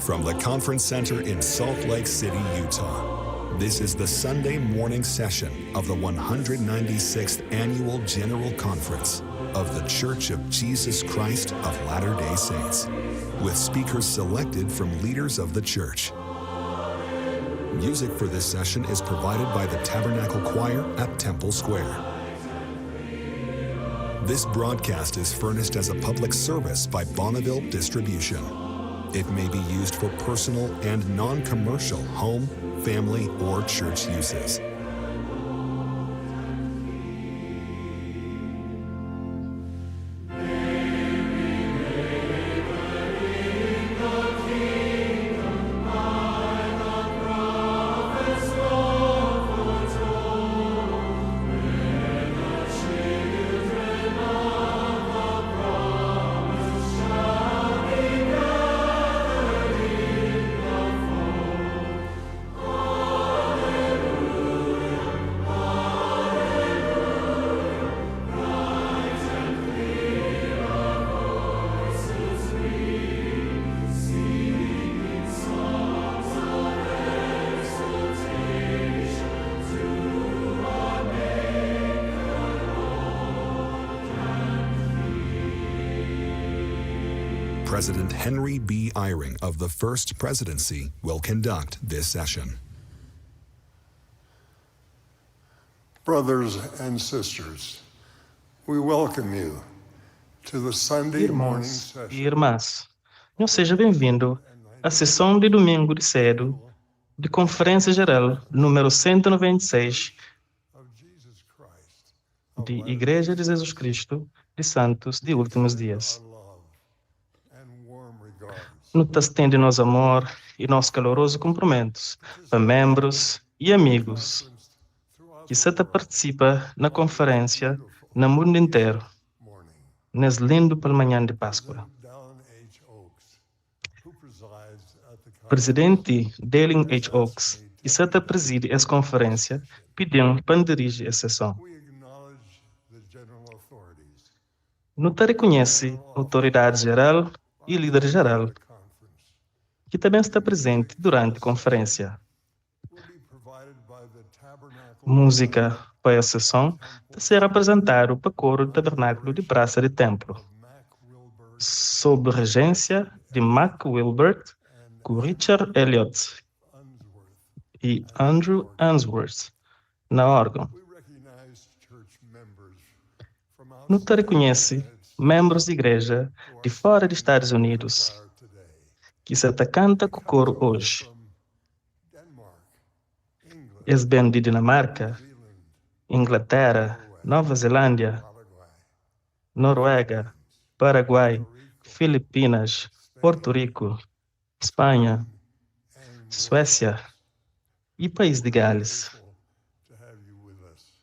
From the Conference Center in Salt Lake City, Utah, this is the Sunday morning session of the 196th Annual General Conference of the Church of Jesus Christ of Latter-day Saints, with speakers selected from leaders of the church. Music for this session is provided by the Tabernacle Choir at Temple Square. This broadcast is furnished as a public service by Bonneville Distribution. It may be used for personal and non-commercial home, family, or church uses. President Henry B. Eyring of the First Presidency will conduct this session. Brothers and sisters, we welcome you to the Sunday morning Irmãos e session irmãs, não seja bem-vindo à sessão de domingo de cedo de Conferência Geral número 196 of Jesus Christ de Igreja de Jesus Cristo de Santos de Últimos Dias. our love and warm regards. Nos estende nosso amor e nosso caloroso cumprimento para membros e amigos que se participa na conferência no mundo inteiro, Morning. nesse lindo pela manhã de Páscoa. Dallin H. Oaks, who presides at the Presidente Dallin H. Oaks, que se preside essa conferência, pediu para dirigir a sessão. We acknowledge the general authorities Não te reconhece a autoridade geral e líder geral, of the conference. que também está presente durante a conferência. Will be provided by the Tabernacle Música para a sessão está ser apresentado para o coro do Tabernáculo de Praça de Templo, of Mac Wilbur sob regência de Mac Wilbert, com Richard Elliott Unsworth. e Andrew Answorth na órgão. We recognize church members from Não te reconhece membros de igreja de fora dos Estados Unidos, outside today. que se canta com o coro hoje. From Denmark, England, Eles vêm de Dinamarca, Zealand, Inglaterra, Nova Zelândia, Paraguay, Noruega, Paraguai, Filipinas, Porto Rico, Espanha, and Suécia e País de Gales. grateful to have you with us.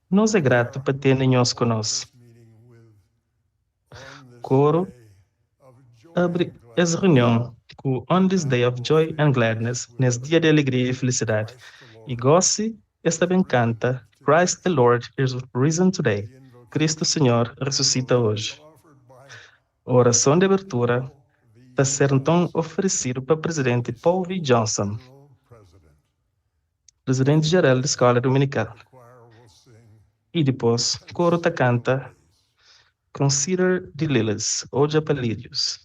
Nós é grato por terem nós conosco. Meeting with on this Coro day of joy abre and essa reunião com On This Day of Joy and Gladness, nesse dia de alegria e felicidade. E goce, esta bem canta, Christ the Lord is risen today. Cristo Senhor ressuscita hoje. offered by A oração de abertura está sendo então oferecido para o presidente Paul V. Johnson, General President. presidente geral da Escola Dominical. The choir will sing E depois, o coro tá canta Consider the Lilies, Olha para Lírios.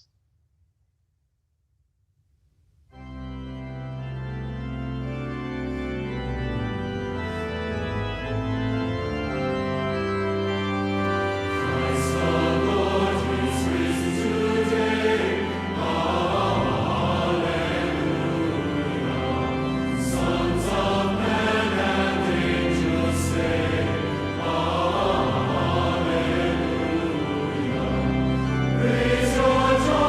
Raise your joy.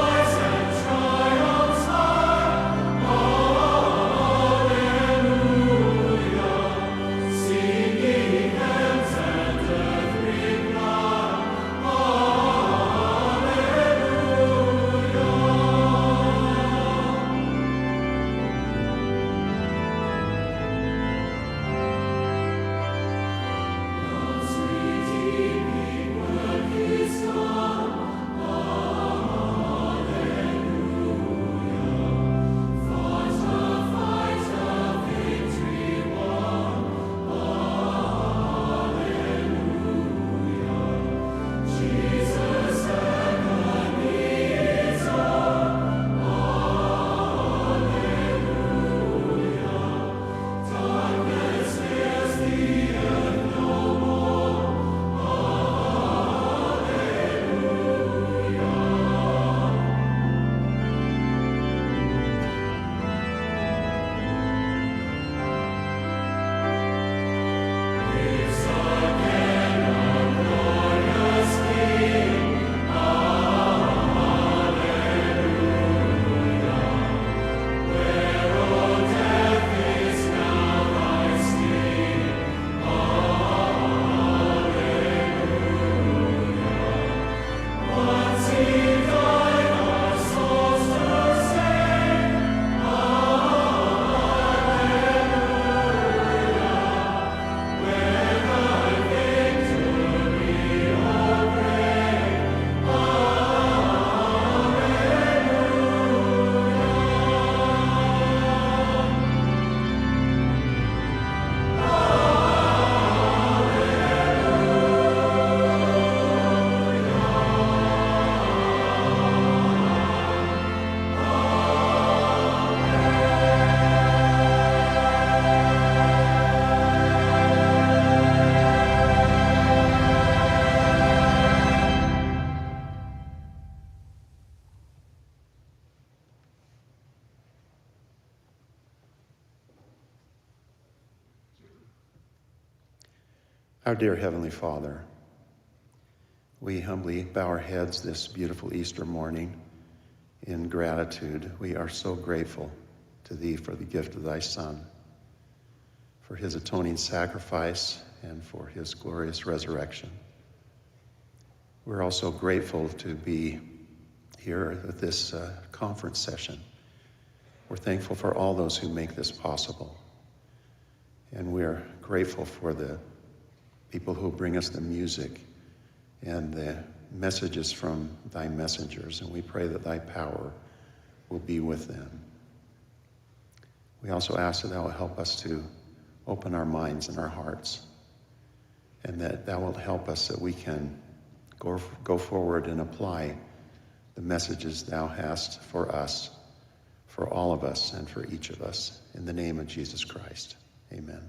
Our dear Heavenly Father, we humbly bow our heads this beautiful Easter morning in gratitude. We are so grateful to Thee for the gift of Thy Son, for His atoning sacrifice, and for His glorious resurrection. We're also grateful to be here at this conference session. We're thankful for all those who make this possible. And we're grateful for the people who bring us the music and the messages from Thy messengers. And we pray that Thy power will be with them. We also ask that Thou will help us to open our minds and our hearts, and that Thou will help us that we can go forward and apply the messages Thou hast for us, for all of us, and for each of us. In the name of Jesus Christ, amen.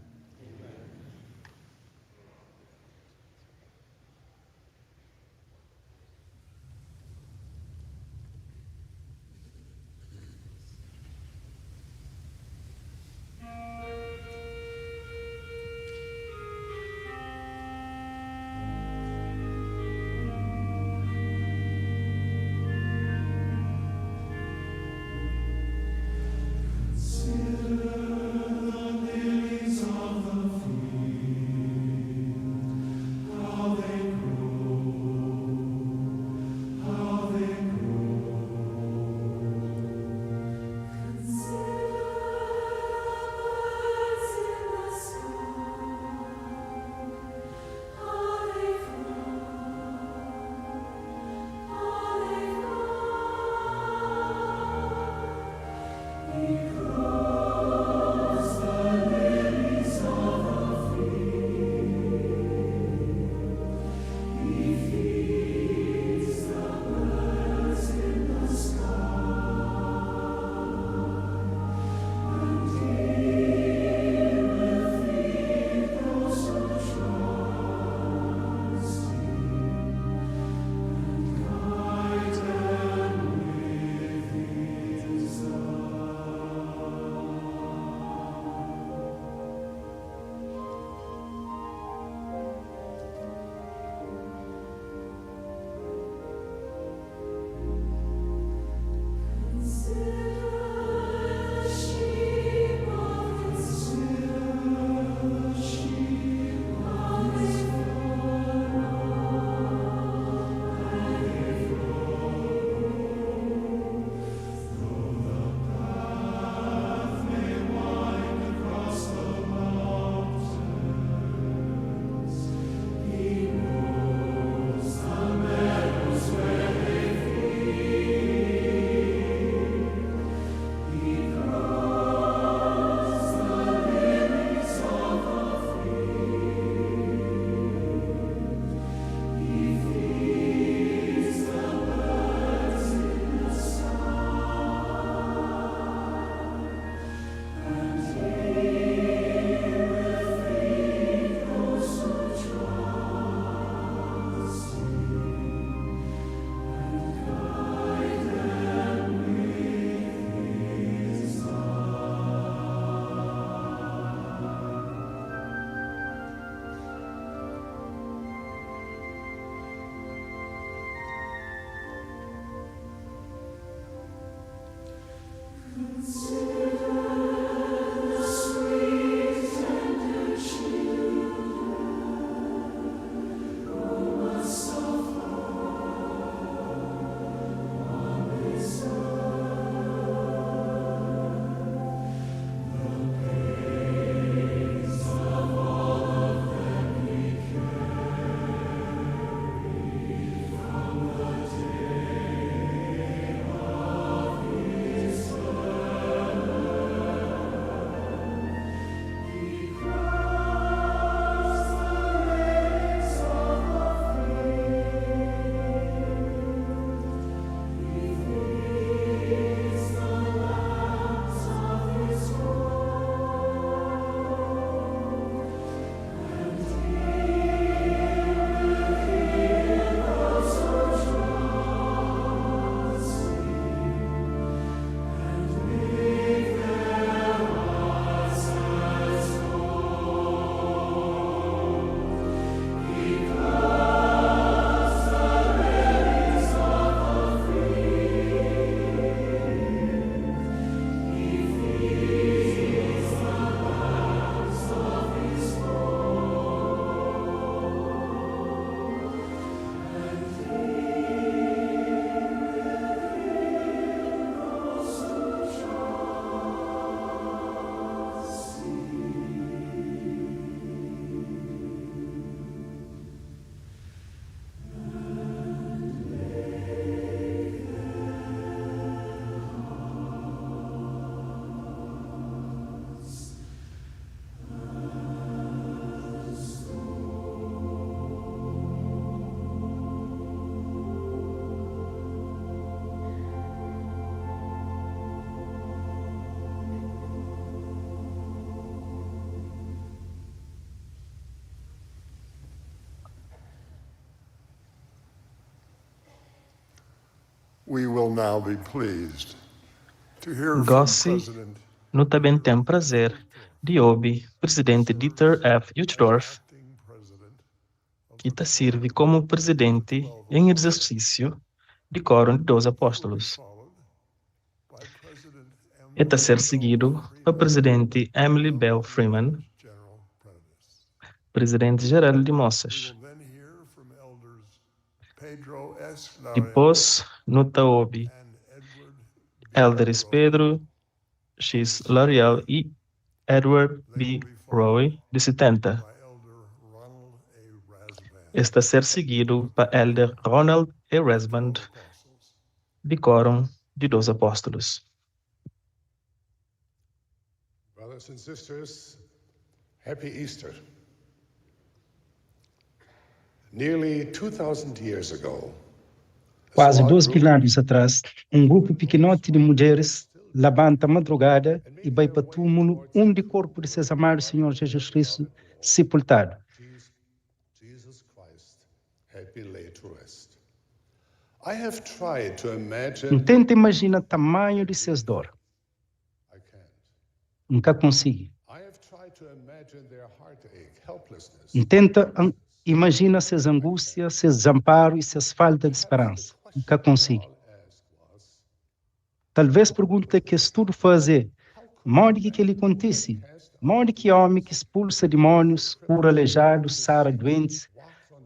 We will now be pleased to hear from Gossi, President no também tem prazer de ouvir presidente Dieter F. Uchtdorf, Acting President que te serve como presidente em exercício de Quórum de 12 Apóstolos. followed by President E a ser seguido pelo presidente Emily Bell Freeman, General President. presidente-geral de Moças. We'll then hear from elders Pedro S. Depois, no ouve and Edward Elders Pedro X. L'Oreal e Edward B. Roy, de 70. by Elder Ronald A. Rasband, Está a ser seguido por Elder Ronald E. Rasband, apostles. de Quórum de 12 Apóstolos. Brothers and sisters, happy Easter. Nearly 2,000 years ago, a Quase small 2 group mil anos atrás, grupo pequenote de mulheres levanta a madrugada e vai para o túmulo onde o corpo de seus amados Senhor Jesus Cristo sepultado. Jesus Christ had been laid to rest. I have tried to imagine. Tenta imaginar o tamanho de seus dor. I can't. Nunca consigo. I have tried to imagine their heartache, helplessness. Tenta imaginar suas angústias, seus desamparos e suas faltas de esperança. Nunca consigo. Talvez pergunte que estudo fazer. Modo que ele acontece. Modo que homem que expulsa demônios, cura aleijados, sara doentes,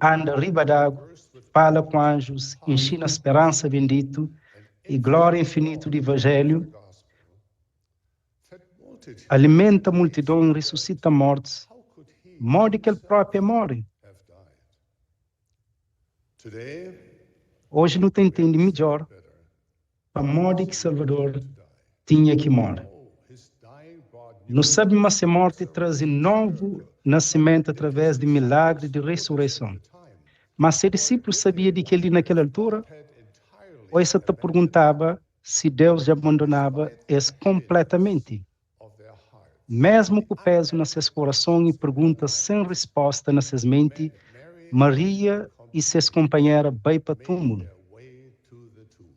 anda riba d'água, fala com anjos, ensina a esperança bendito e glória infinita do Evangelho, alimenta a multidão, ressuscita mortos, modo que ele próprio morre. Today, Hoje não tem entendido melhor a modo que Salvador tinha que morrer. his dying brought Não sabe mais a morte traz novo nascimento através de milagre de ressurreição. Mas se discípulo sabia de que ele naquela altura, ou essa te perguntava se Deus já abandonava esse completamente. of their heart. Mesmo com o peso nas seus corações e perguntas sem resposta nas suas mentes, Maria e seus companheiros vai para o túmulo. Their way to the tomb.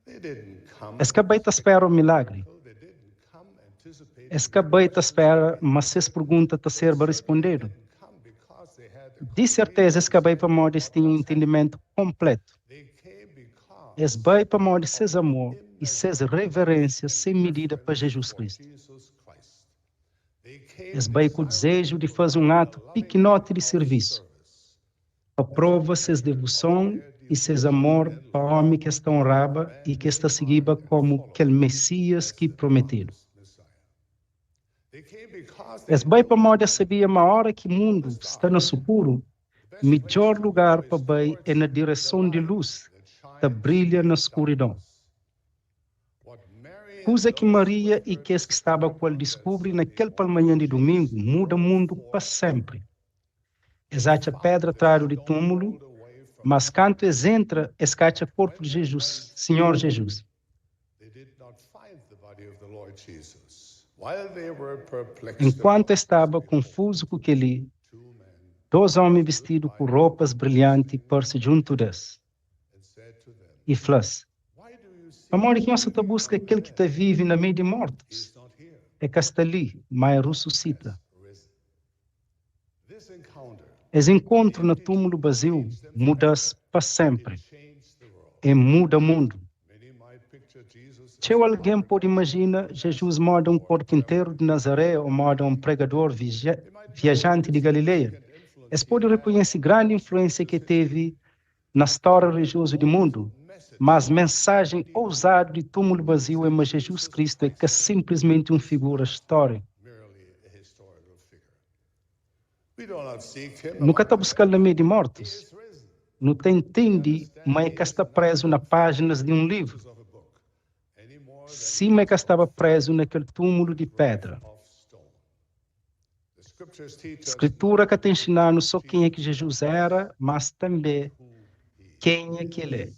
They didn't come. Esse que vai te espera o milagre. They didn't come anticipating. Esse que vai te espera, mas suas perguntas te servem respondido. Come because they had. De certeza, esse que vai para modos tinha um entendimento completo. They came because Esse vai para modos seus amor e suas reverências sem medida para Jesus Cristo. Jesus Christ. They came Esse vai com o desejo de fazer um ato pequenote de serviço. Aprova seus devoção e seus amor para o homem que está honrado e que está seguido como aquele Messias que prometeu. They came because they Esse vai para modos sabia uma hora que o mundo está no escuro, o melhor lugar para vai é na direção de luz, que brilha na escuridão. what Mary Coisa que Maria e que esse que estava com ele descobrem naquele manhã de domingo muda o mundo para sempre. Exato a pedra atrás do túmulo, mas quando eles entram, escate o corpo de Jesus, Senhor Jesus. they did not find the body of the Lord Jesus. While they were perplexed, Enquanto estava confuso com aquele, 2 homens vestidos com roupas brilhantes por-se junto deles. and said to them, E falasse, why do you seek amor, que nós está busca aquele que está vivo na meio de mortos. not here? É que está ali, mas ressuscita. Risen. This encounter Esse encontro no túmulo vazio muda-se para sempre. changed the world. E muda o mundo. Many might picture Jesus Se alguém pode imaginar Jesus moda um carpinteiro de Nazaré ou moda um pregador viajante de Galileia, eles podem reconhecer grande influência que teve na história religiosa do mundo, mas mensagem ousada de túmulo vazio é mas Jesus Cristo é que é simplesmente uma figura histórica. merely a historical figure. We do not seek him Nunca está buscando no meio de mortos. is risen Não tem entende, mas é que está preso nas páginas de um livro. of a book, any more Sim, mas é que estava preso naquele túmulo de pedra. of stone. The scriptures teach us Escritura que está ensinando não só quem é que Jesus era, mas também quem é que ele é.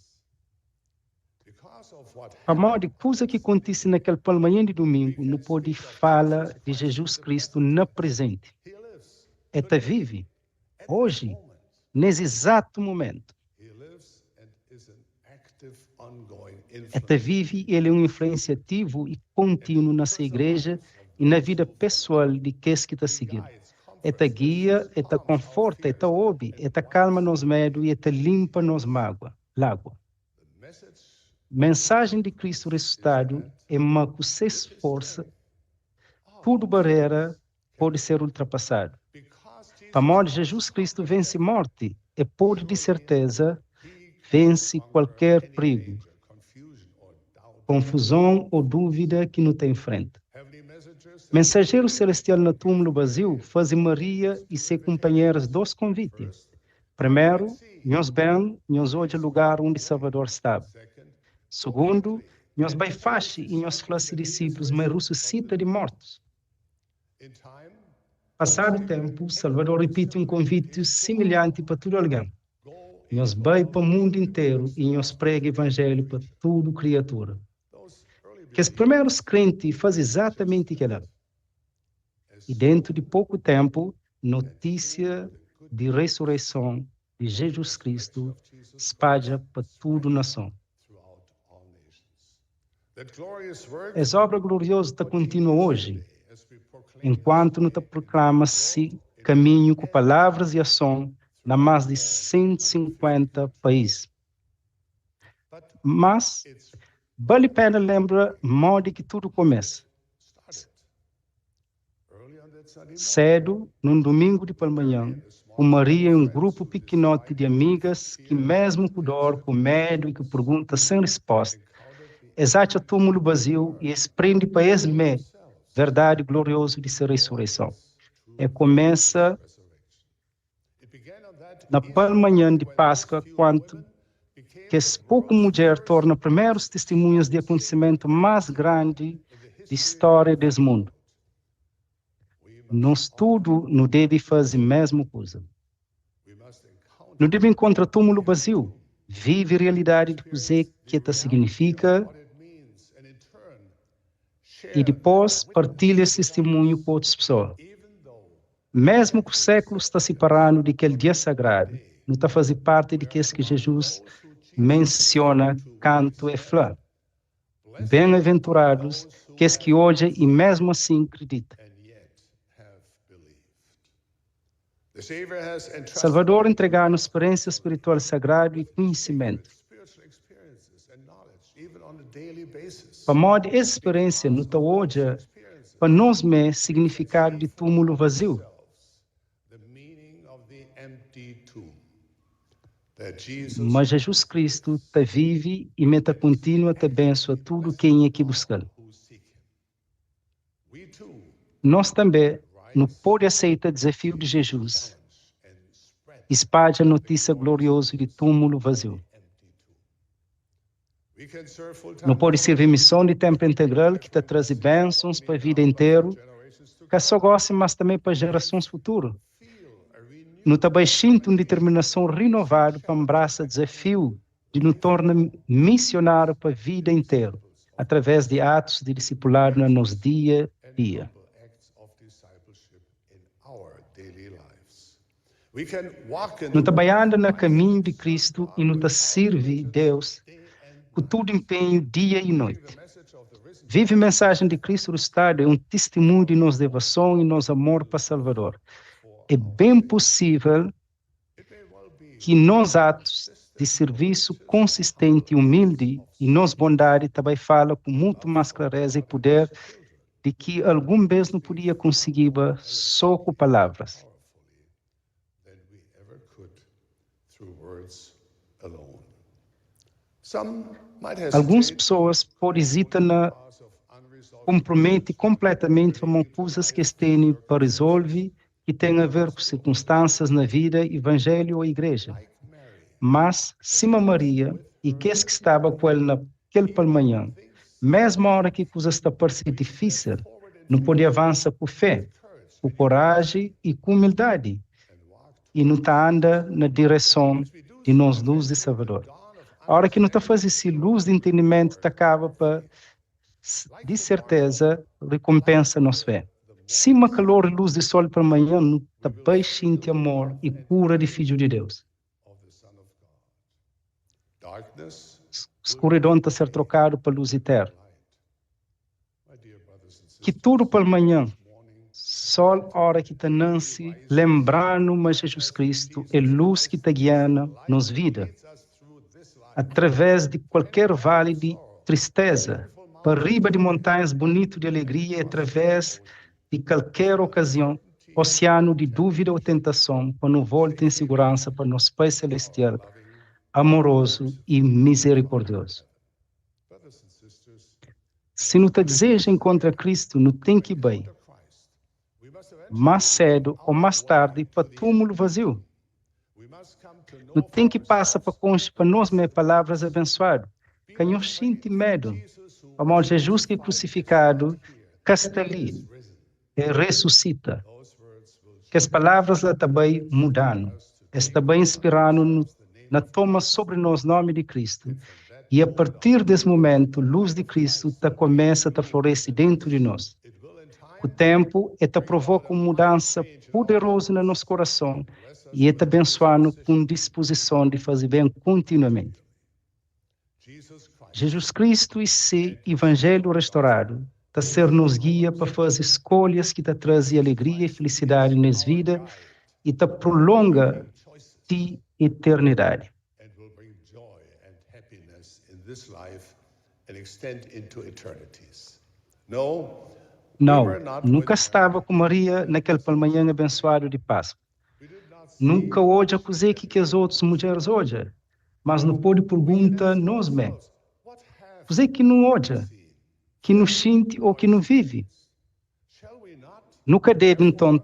because of what A maior coisa que acontece naquele manhã de domingo não pode falar de Jesus Cristo no presente. he lives. Está vive hoje, nesse exato momento. He lives and is an active Eta vive ele influência ativo e contínuo nessa igreja e na vida pessoal de quem que está seguindo. Eta guia, eta conforta, eta ouve, eta calma nos medo e eta limpa nos mágoa. Mensagem de Cristo ressuscitado é uma que se esforça, tudo barreira pode ser ultrapassado. Para modo Jesus Cristo vence morte e pode de certeza vence qualquer perigo, confusão ou dúvida que não tem frente. Mensageiro celestial no túmulo vazio faz Maria e seus companheiros dois convites. Primeiro, nós bem, nós hoje lugar onde Salvador estava. Segundo, nós vai fazer e nós falar discípulos, mas ressuscita de mortos. Passado o tempo, Salvador repite um convite semelhante para todo alguém. Nós vai para o mundo inteiro e nós prega o evangelho para toda criatura. Que os primeiros crentes fazem exatamente aquilo. E dentro de pouco tempo, notícia de ressurreição de Jesus Cristo espalha para toda a nação. Essa obra gloriosa está contínua hoje, enquanto não proclama-se caminho com palavras e ação na mais de 150 países. Mas vale a pena lembrar modo que tudo começa. Cedo, num domingo de pela manhã, com Maria e um grupo pequenote de amigas que mesmo com dor, com medo e que pergunta sem resposta, exate o túmulo vazio e prende para esme verdade gloriosa de sua ressurreição. E começa na pela manhã de Páscoa, quando que as poucas mulheres tornam primeiros testemunhas de acontecimento mais grande da história desse mundo. Nós tudo não deve fazer a mesma coisa. Não deve encontrar túmulo vazio. Vive a realidade de que isso significa e depois partilha esse testemunho com outras pessoas. Mesmo que o século está separando daquele dia sagrado, não está fazendo parte de que Jesus menciona canto e flor. Bem-aventurados que hoje e mesmo assim acreditam. Salvador entregar-nos experiência espiritual sagrada e conhecimento. Para modo essa experiência não está hoje para nós mesmos significado de túmulo vazio. Mas Jesus Cristo está vive e meta contínua te abençoa tudo quem é que busca. Nós também não podemos aceitar o desafio de Jesus. Espalhe a notícia gloriosa de túmulo vazio. Não pode servir missão de tempo integral que te traz bênçãos para a vida inteira, que só gosta, mas também para gerações futuras. Não também sinto uma determinação renovada para abraçar o desafio de nos tornar missionário para a vida inteira, através de atos de discipulado no nosso dia a dia. Não trabalhando no caminho de Cristo e não serve Deus com todo empenho dia e noite. Vive a mensagem de Cristo ressuscitado é um testemunho de nossa devoção e nosso amor para Salvador. É bem possível que nos atos de serviço consistente e humilde e nos bondade também fala com muito mais clareza e poder de que algum vez não podia conseguir só com palavras. Algumas pessoas podem hesitar na compromete completamente com coisas que têm para resolver que têm a ver com circunstâncias na vida, evangelho ou igreja. Mas, cima Maria, e que estava com ele naquele pela manhã, mesmo a hora que a coisa está parecendo difícil, não podia avançar com fé, com coragem e com humildade. E não está anda na direção de nós luz de Salvador. A hora que não está fazendo essa luz de entendimento, está acaba para, de certeza, recompensa nossa fé. Se uma calor e luz de sol para amanhã, não está baixinho de amor e cura de Filho de Deus. Darkness escuridão está a ser trocado para luz eterna. my dear brothers and sisters, Que tudo pela manhã, sol hora que está nasce, lembrando mas Jesus Cristo é luz que está guiando nos vida, leads us through this life através de qualquer vale de tristeza, para riba de montanhas bonito de alegria, através de qualquer ocasião, oceano de dúvida ou tentação, quando volta em segurança para nosso Pai Celestial, amoroso e misericordioso. brothers and sisters. Se não te deseja encontrar Cristo, não tem que ir bem. Christ, we must eventually Mais cedo ou mais tarde, para túmulo vazio. we must come to know Não tem que passar para conche para nós minhas palavras abençoadas. Canhão sente medo. Como Jesus que é crucificado, casteli, e ressuscita. those words will Que as palavras lá também mudando. Está bem inspirando na toma sobre nós nome de Cristo. E a partir desse momento, luz de Cristo começa a florescer dentro de nós. O tempo provoca uma mudança poderosa no nosso coração e abençoando com disposição de fazer bem continuamente. Jesus Christ Jesus Cristo e seu Evangelho restaurado está ser nos guia para fazer escolhas que trazem alegria e felicidade nas vidas e prolonga de eternidade. and will bring joy and happiness in this life and extend into eternities. No, Não, we were not nunca with estava com Maria naquele manhã abençoado de Páscoa. Nunca hoje acusei que as outras mulheres hoje, mas não pode perguntar nós mesmos. what have Você que não hoje, que não sente ou que não vive. shall we not Nunca deve então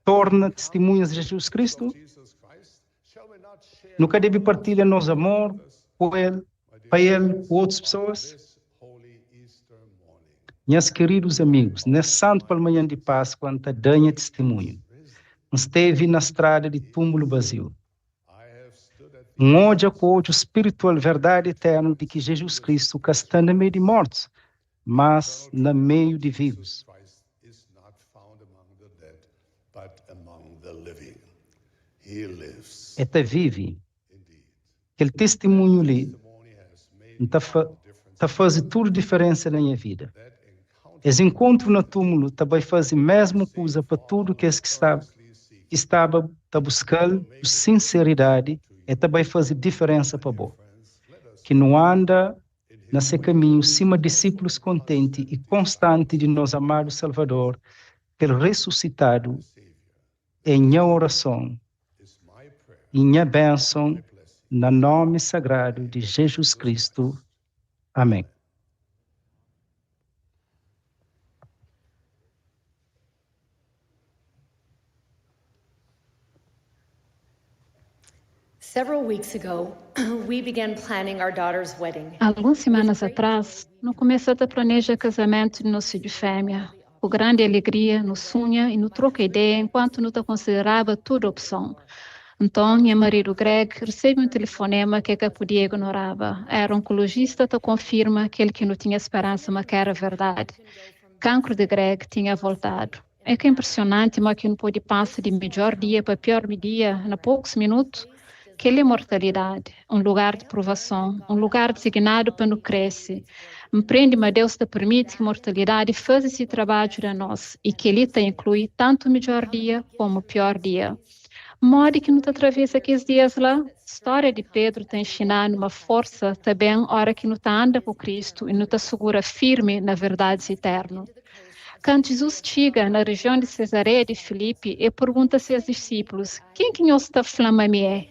torna testemunhas de Jesus Cristo. Jesus Christ? Shall we not share Nunca deve partilhar nosso amor com Ele, para Ele, com outras pessoas. this holy Easter morning? Meus queridos amigos, nesse santo pela manhã de Páscoa, anta danha testemunho. Esteve na estrada de túmulo vazio. I have stood at the Onde acolhe o espiritual verdade eterna de que Jesus Cristo está no meio de mortos, mas no meio de vivos. Christ is not found among the dead, but among the living. He lives. Eta vive. Indeed. Aquele testemunho ali Testimony has made está fazendo tudo diferença na minha vida. that encounter Esse encontro no túmulo também faz a mesma coisa para tudo que estava buscando sinceridade e também faz diferença para você. Que não anda nesse caminho, cima discípulos contente e constante de nosso amado Salvador, pelo ressuscitado, em minha oração, is my prayer. em minha bênção, no nome sagrado de Jesus Cristo. Amém. Several weeks ago, we began planning our daughter's wedding. Algumas semanas atrás, no começo a planejar casamento de nosso filho fêmea. Com grande alegria, nos sonha e nos troca ideia enquanto não considerava toda opção. Então, meu marido Greg recebe um telefonema que podia ignorava. Era um oncologista que confirma que ele que não tinha esperança, mas que era verdade. Cancro de Greg tinha voltado. É que é impressionante, mas que não pode passar de melhor dia para pior dia, em poucos minutos. Que é imortalidade, um lugar de provação, um lugar designado para não crescer. Empreende, mas Deus te permite que a mortalidade faça esse trabalho de nós e que Ele te inclui tanto o melhor dia como o pior dia. Modo que não te atravessa aqueles dias lá, a história de Pedro te ensinando uma força também, hora que não te anda com Cristo e não te segura firme na verdade eterna. Quando Jesus chega na região de Cesareia de Filipe e pergunta a seus discípulos, quem que nós está falando é?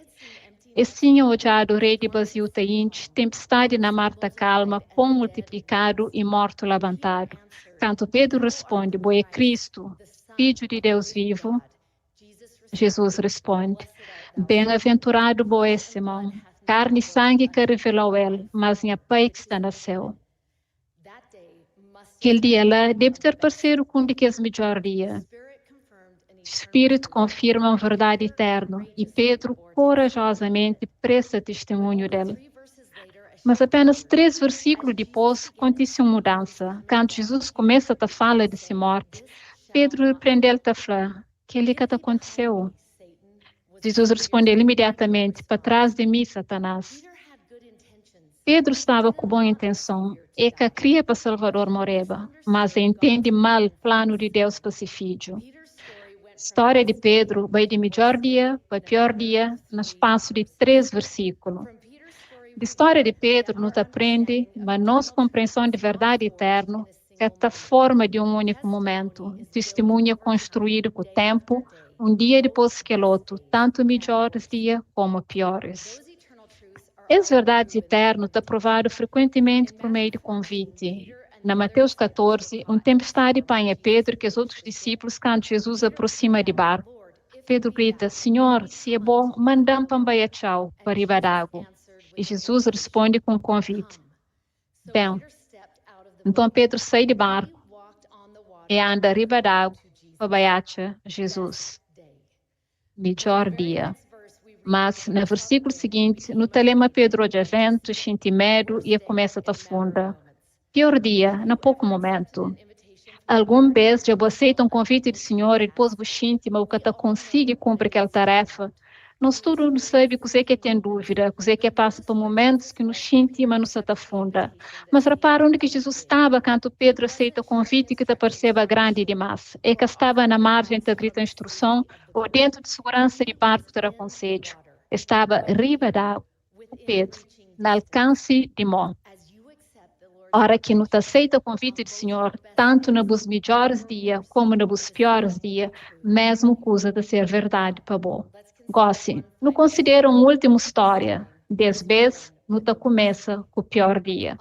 E tinha olhado o rei de Basil tainte, tempestade na mar tá calma, pão multiplicado e morto levantado. Quando Pedro responde, é Cristo, Filho de Deus vivo, Jesus responde, bem-aventurado é Simão, carne e sangue que revelou ele, mas minha Pai que está no céu. Aquele dia lá deve ter parecido com um daqueles melhor dia. O Espírito confirma a verdade eterna e Pedro corajosamente presta testemunho dele. Mas apenas 3 versículos depois acontece uma mudança. Quando Jesus começa a falar de sua morte, Pedro repreende ele a falar, que ele que aconteceu. Jesus respondeu imediatamente, para trás de mim, Satanás. Pedro estava com boa intenção e que queria para Salvador morreba, mas entende mal o plano de Deus para esse filho. História de Pedro vai de melhor dia para pior dia, no espaço de 3 versículos. Da história de Pedro, nos aprende, mas nossa compreensão de verdade eterna, que esta forma de um único momento, testemunha construído com o tempo, um dia depois que o outro, tanto melhores dias como piores. As verdades eternas estão provadas frequentemente por meio de convite. Na Mateus 14, tempestade apanha Pedro e os outros discípulos quando Jesus aproxima de barco. Pedro grita, Senhor, se é bom, mandam para tchau, para riba d'água. E Jesus responde com um convite. Bem, então Pedro sai de barco e anda riba d'água para Jesus. Melhor dia. Mas, no versículo seguinte, no telema Pedro de evento, sente medo e começa a afundar. Pior dia, no pouco momento. Algum vez já aceita convite do Senhor e depois você sente, mas que consegue cumprir aquela tarefa. Nós todos não sabemos o que tem dúvida, o que passa por momentos que nos sente, mas nos afunda. Mas repara onde que Jesus estava quando Pedro aceita o convite que te perceba grande demais. É que estava na margem da grita instrução ou dentro de segurança de barco ter aconselho. Estava riba d'água, o Pedro, no alcance de mão. Ora que não aceita o convite do Senhor, tanto nos melhores dias como nos piores dias, mesmo coisa de ser verdade para bom. Gosse, não considera uma última história. 10 vezes, não começa com o pior dia.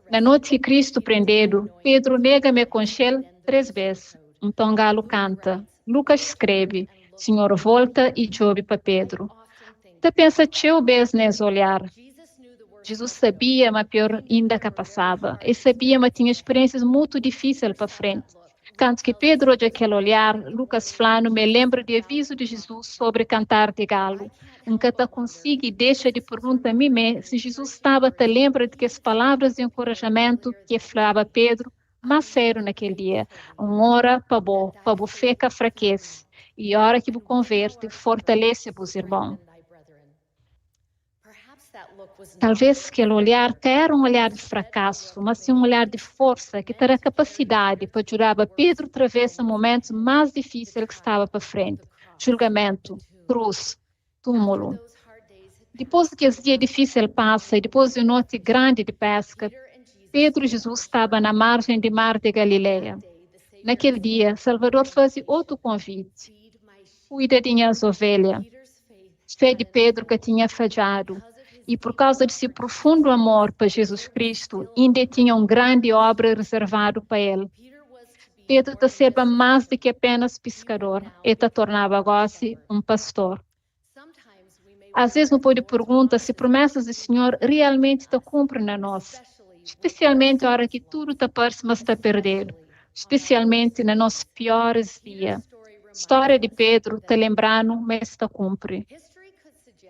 Na noite que Cristo prendedo, Pedro nega-me com ele 3 vezes. Então Galo canta. Lucas escreve, Senhor volta e jove para Pedro. Você pensa teu vez nesse olhar. Jesus sabia, mas pior ainda que passava. E sabia, mas tinha experiências muito difíceis para frente. Quando que Pedro de aquele olhar, Lucas Flano me lembra de aviso de Jesus sobre cantar de galo. Em que te consigo e deixa de perguntar a mim se Jesus estava te lembra de que as palavras de encorajamento que falava Pedro, mas sério naquele dia. Uma hora para o fé que fraquece. E hora que vos converte, fortalece vos irmão. Talvez aquele olhar era um olhar de fracasso, mas sim um olhar de força que terá capacidade para ajudar a Pedro a atravessar momentos mais difíceis que estava para frente. Julgamento, cruz, túmulo. Depois que esse dia difícil passa e depois de uma noite grande de pesca, Pedro e Jesus estavam na margem do mar de Galileia. Naquele dia, Salvador fazia outro convite. Cuida de minhas ovelhas. Fé de Pedro que tinha falhado. E por causa de seu profundo amor para Jesus Cristo, ainda tinha uma grande obra reservada para ele. Pedro te serve mais do que apenas pescador, e te tornava agora um pastor. Às vezes não pode perguntar se promessas do Senhor realmente te cumprem na nós, especialmente na hora que tudo te parece mas está perdido, especialmente nos nossos piores dias. História de Pedro te lembrando, mas te cumpre.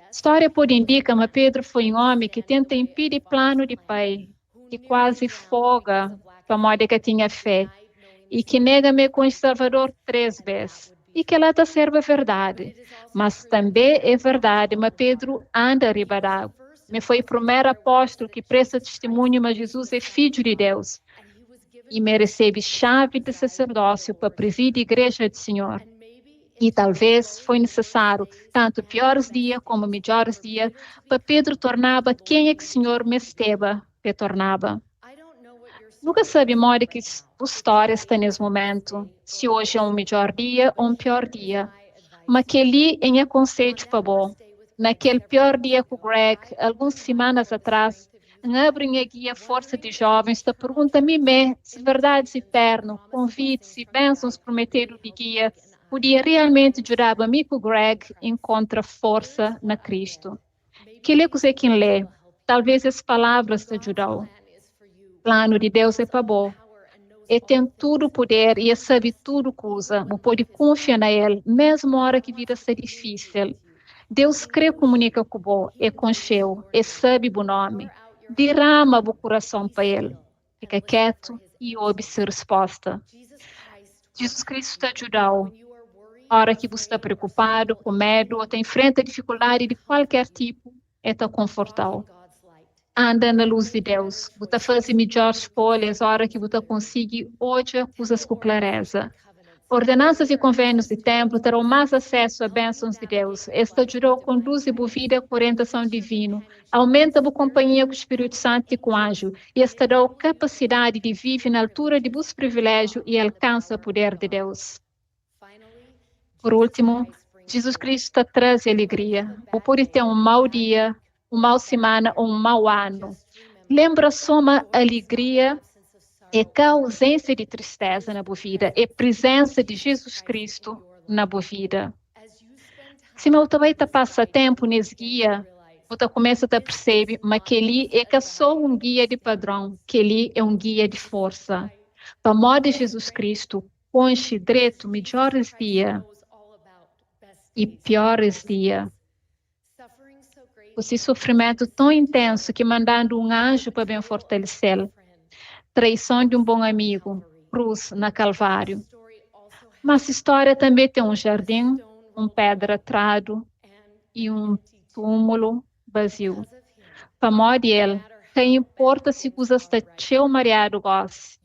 História pode indicar que Pedro foi um homem que tenta impedir o plano de Pai, que quase foga para modo que tinha fé, e que nega-me com o Salvador 3 vezes, e que ela te serve a verdade. Mas também é verdade, mas Pedro anda riba d'água. Me foi o primeiro apóstolo que presta testemunho, mas Jesus é filho de Deus, e me recebe chave de sacerdócio para presidir a igreja do Senhor. E talvez foi necessário, tanto piores dias como melhores dias, para Pedro tornava quem é que o Senhor me esteve que tornava. Nunca sabe modo que a história está nesse momento, se hoje é um melhor dia ou um pior dia. Mas aquele é um conselho para bom. Naquele pior dia com o Greg, algumas semanas atrás, abre a guia Força de Jovens, te pergunta a mim se verdades eternas, convites e bênçãos prometidos de guia, podia realmente ajudar a mim com o Greg encontra força na Cristo. Que lê com quem lê, talvez as palavras te ajudam. O plano de Deus é para bom. Ele tem todo o poder e sabe tudo coisa. Você pode confiar nele, mesmo na hora que a vida está difícil. Deus crê comunica com você, é com seu, é sabe o nome. Derrama o coração para ele. Fica quieto e ouve sua resposta. Jesus Cristo te ajudou. A hora que você está preocupado, com medo, ou enfrenta dificuldade de qualquer tipo, é te confortar. anda na luz de Deus. Você faz melhores escolhas, hora que você consegue hoje coisas com clareza. Ordenanças e convênios de templo terão mais acesso a bênçãos de Deus. Esta ajudou conduz e vida com orientação divina. Aumenta a companhia com o Espírito Santo e com o anjo. E esta dá capacidade de viver na altura de bons privilégios e alcança o poder de Deus. Por último, Jesus Cristo traz alegria. Ou pode ter um mau dia, uma mau semana ou um mau ano. Lembra só uma alegria é que a ausência de tristeza na boa vida, é a presença de Jesus Cristo na boa vida. Se meu também passa tempo nesse guia, você começa a perceber, mas que ele é que só um guia de padrão, que ele é um guia de força. Para modo de Jesus Cristo, conche direito melhores dias e piores dias. Esse sofrimento tão intenso que mandando um anjo para bem fortalecê-lo. Traição de um bom amigo, cruz na Calvário. Mas a história também tem um jardim, pedra trado e um túmulo vazio. Para modo ele, quem importa se usa está teu marido gosta.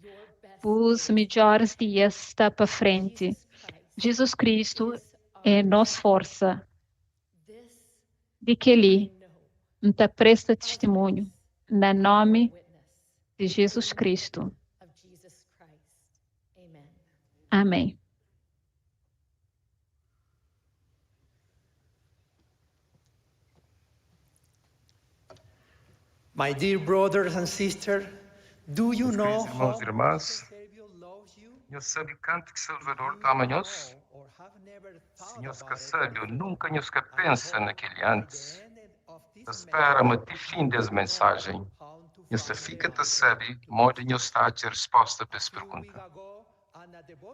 Os melhores dias está para frente. Jesus Cristo é nossa força. De que ele não presta testemunho no nome de Jesus Cristo. Amém. My dear brothers and sisters, do you know irmãos e irmãs, eu sabe quanto que Salvador ama-nos? Senhor, que sabe, eu nunca nos que pensa naquele antes. Espera-me até fim dessa mensagem. Você fica a saber, modo de está a ter resposta para essa pergunta.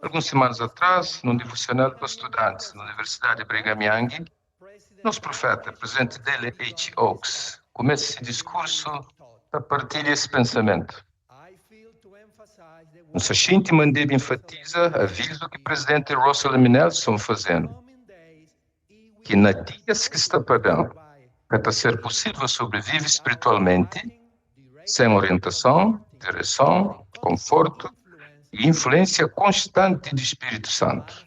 Algumas semanas atrás, num devocional para estudantes na Universidade de Brigham Young, nosso profeta, presidente dele, H. Oaks, começa esse discurso a partir desse pensamento. Nossa gente mandeve enfatiza aviso que o presidente Russell M. Nelson fazendo, que na dias que está pagando, para ser possível sobreviver espiritualmente, sem orientação, direção, conforto e influência constante do Espírito Santo.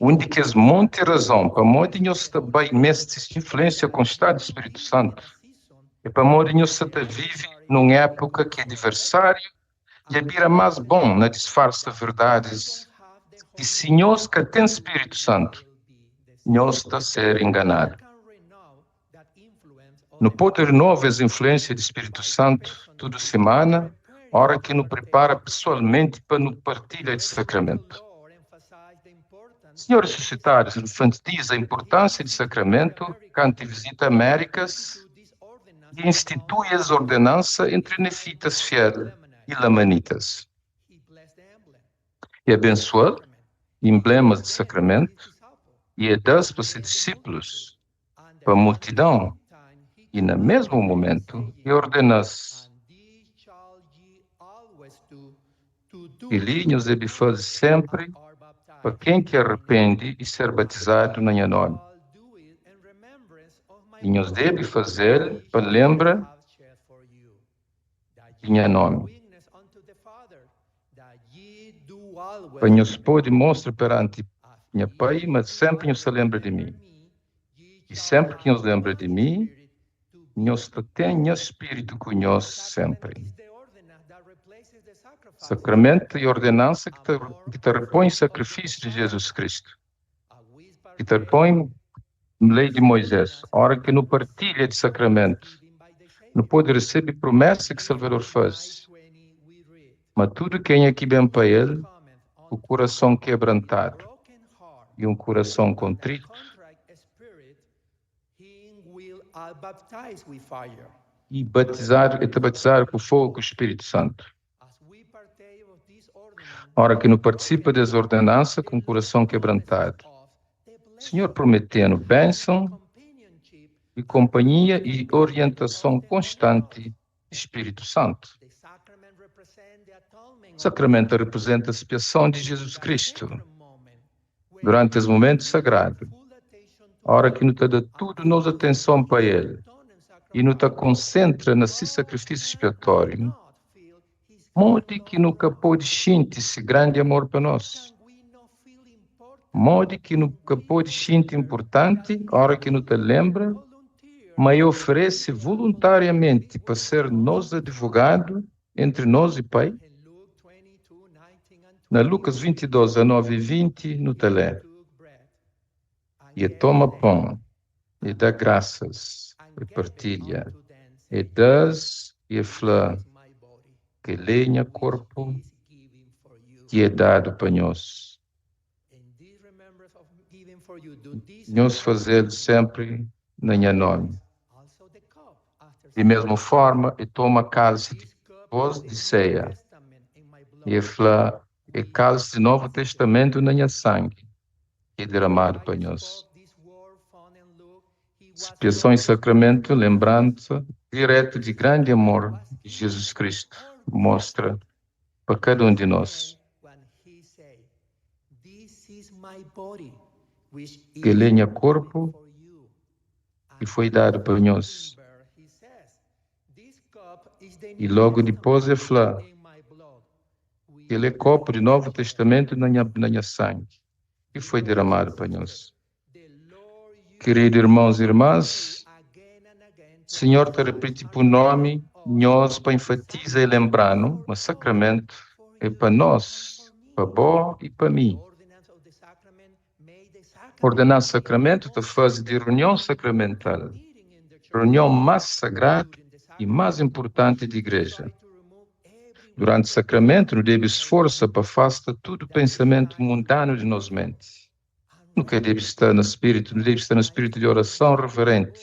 Onde que é monte razão para modo nós também mestres influência constante do Espírito Santo e para modo nós vive numa época que é adversário e a vira mais bom na disfarça verdades e se nós que tem Espírito Santo nós está a ser enganado. No poder novo as influências do Espírito Santo toda semana, hora que nos prepara pessoalmente para nos partilhar de sacramento. Senhores suscitados, enfatiza a importância do sacramento quando visita Américas e institui as ordenanças entre nefitas fiéis e lamanitas. E abençoa emblemas de sacramento e dá para seus discípulos, para a multidão, e no mesmo momento ordena-se. Ele nos deve fazer sempre para quem que arrepende e ser batizado no nome. E nos deve fazer para lembrar de nome. Para nos pode mostrar perante minha Pai, mas sempre nos lembra de mim. E sempre que nos lembra de mim, nós temos o Espírito conosco sempre. Sacramento e ordenança que te repõe o sacrifício de Jesus Cristo. Que te repõe a lei de Moisés. A hora que não partilha de sacramento, não pode receber promessa que Salvador faz. Mas tudo quem é que vem para ele, o coração quebrantado e um coração contrito, e te batizar com fogo do Espírito Santo. A hora que não participa das ordenanças com o coração quebrantado, o Senhor prometendo bênção e companhia e orientação constante do Espírito Santo. O sacramento representa a expiação de Jesus Cristo durante os momentos sagrados. A hora que nos dá tudo, nossa atenção para Ele. e nos concentra nesse sacrifício expiatório, modo que nunca pode sentir esse grande amor para nós. Modo que nunca pode sentir importante, hora que não te lembra, mas oferece voluntariamente para ser nosso advogado entre nós e Pai. Na Lucas 22, 19 e 20, no telé. E toma pão, e dá graças, e partilha, e das e flor, que lenha corpo, que é dado para nós. Nós fazemos sempre na minha nome. De mesma forma, e toma cálice depois de ceia, e flor, e cálice do Novo Testamento na minha sangue, que é derramado para nós. Expiação e sacramento, lembrança direta de grande amor de Jesus Cristo, mostra para cada um de nós. Que lenha corpo que foi dado para nós. E logo depois é falar que ele é copo do Novo Testamento na minha sangue, que foi derramado para nós. Queridos irmãos e irmãs, o Senhor te repete por nome, nós para enfatizar e lembrar, mas sacramento é para nós, para vós e para mim. Ordenar sacramento te faz de reunião sacramental, reunião mais sagrada e mais importante da igreja. Durante o sacramento, não deve esforçar para afastar todo pensamento mundano de nossa mente. Nunca deve estar no espírito, não deve estar no espírito de oração reverente,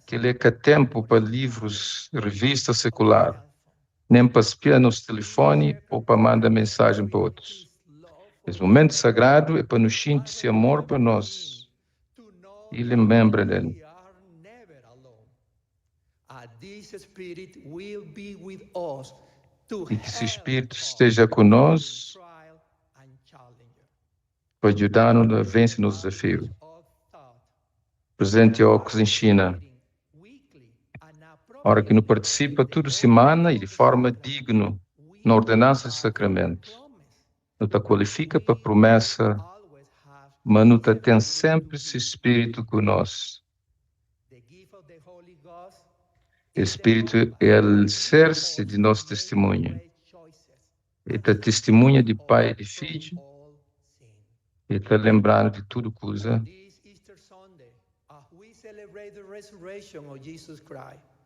que lê tempo para livros, revistas secular, nem para espiar nos telefones ou para mandar mensagem para outros. Esse momento sagrado é para nos sentir esse amor para nós e lembrar dele. E que esse Espírito esteja conosco para ajudar-nos a vencer nos desafios. Presente ao que ensina. Hora que nos participa toda semana e de forma digna na ordenança de sacramento. Não te qualifica para a promessa, mas não te tem sempre esse Espírito conosco. O Espírito é o alicerce de nosso testemunho. E te testemunha de Pai e de Filho. E te lembrando de tudo coisa.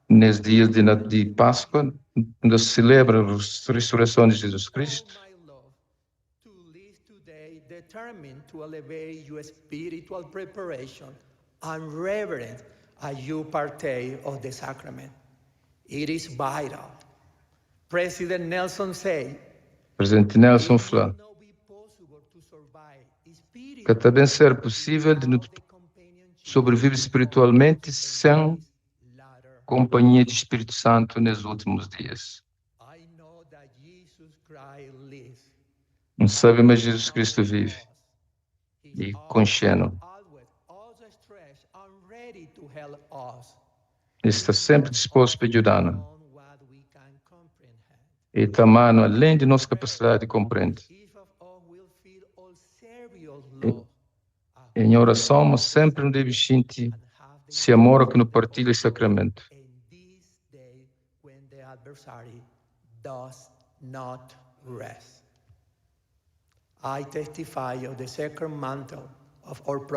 Nesses dias de Páscoa, nós celebramos a ressurreição de Jesus Cristo. Determined to elevate your spiritual preparation and reverence as you partake of the sacrament. It is vital. President Nelson said, Presidente Nelson falou que também será possível de sobreviver espiritualmente sem companhia de Espírito Santo nos últimos dias. Não sabe, mas Jesus Cristo vive e concheno. Está sempre disposto para ajudar-nos. E também além de nossa capacidade de compreender. Em oração, mas sempre não deve sentir esse amor que nos partilha o sacramento.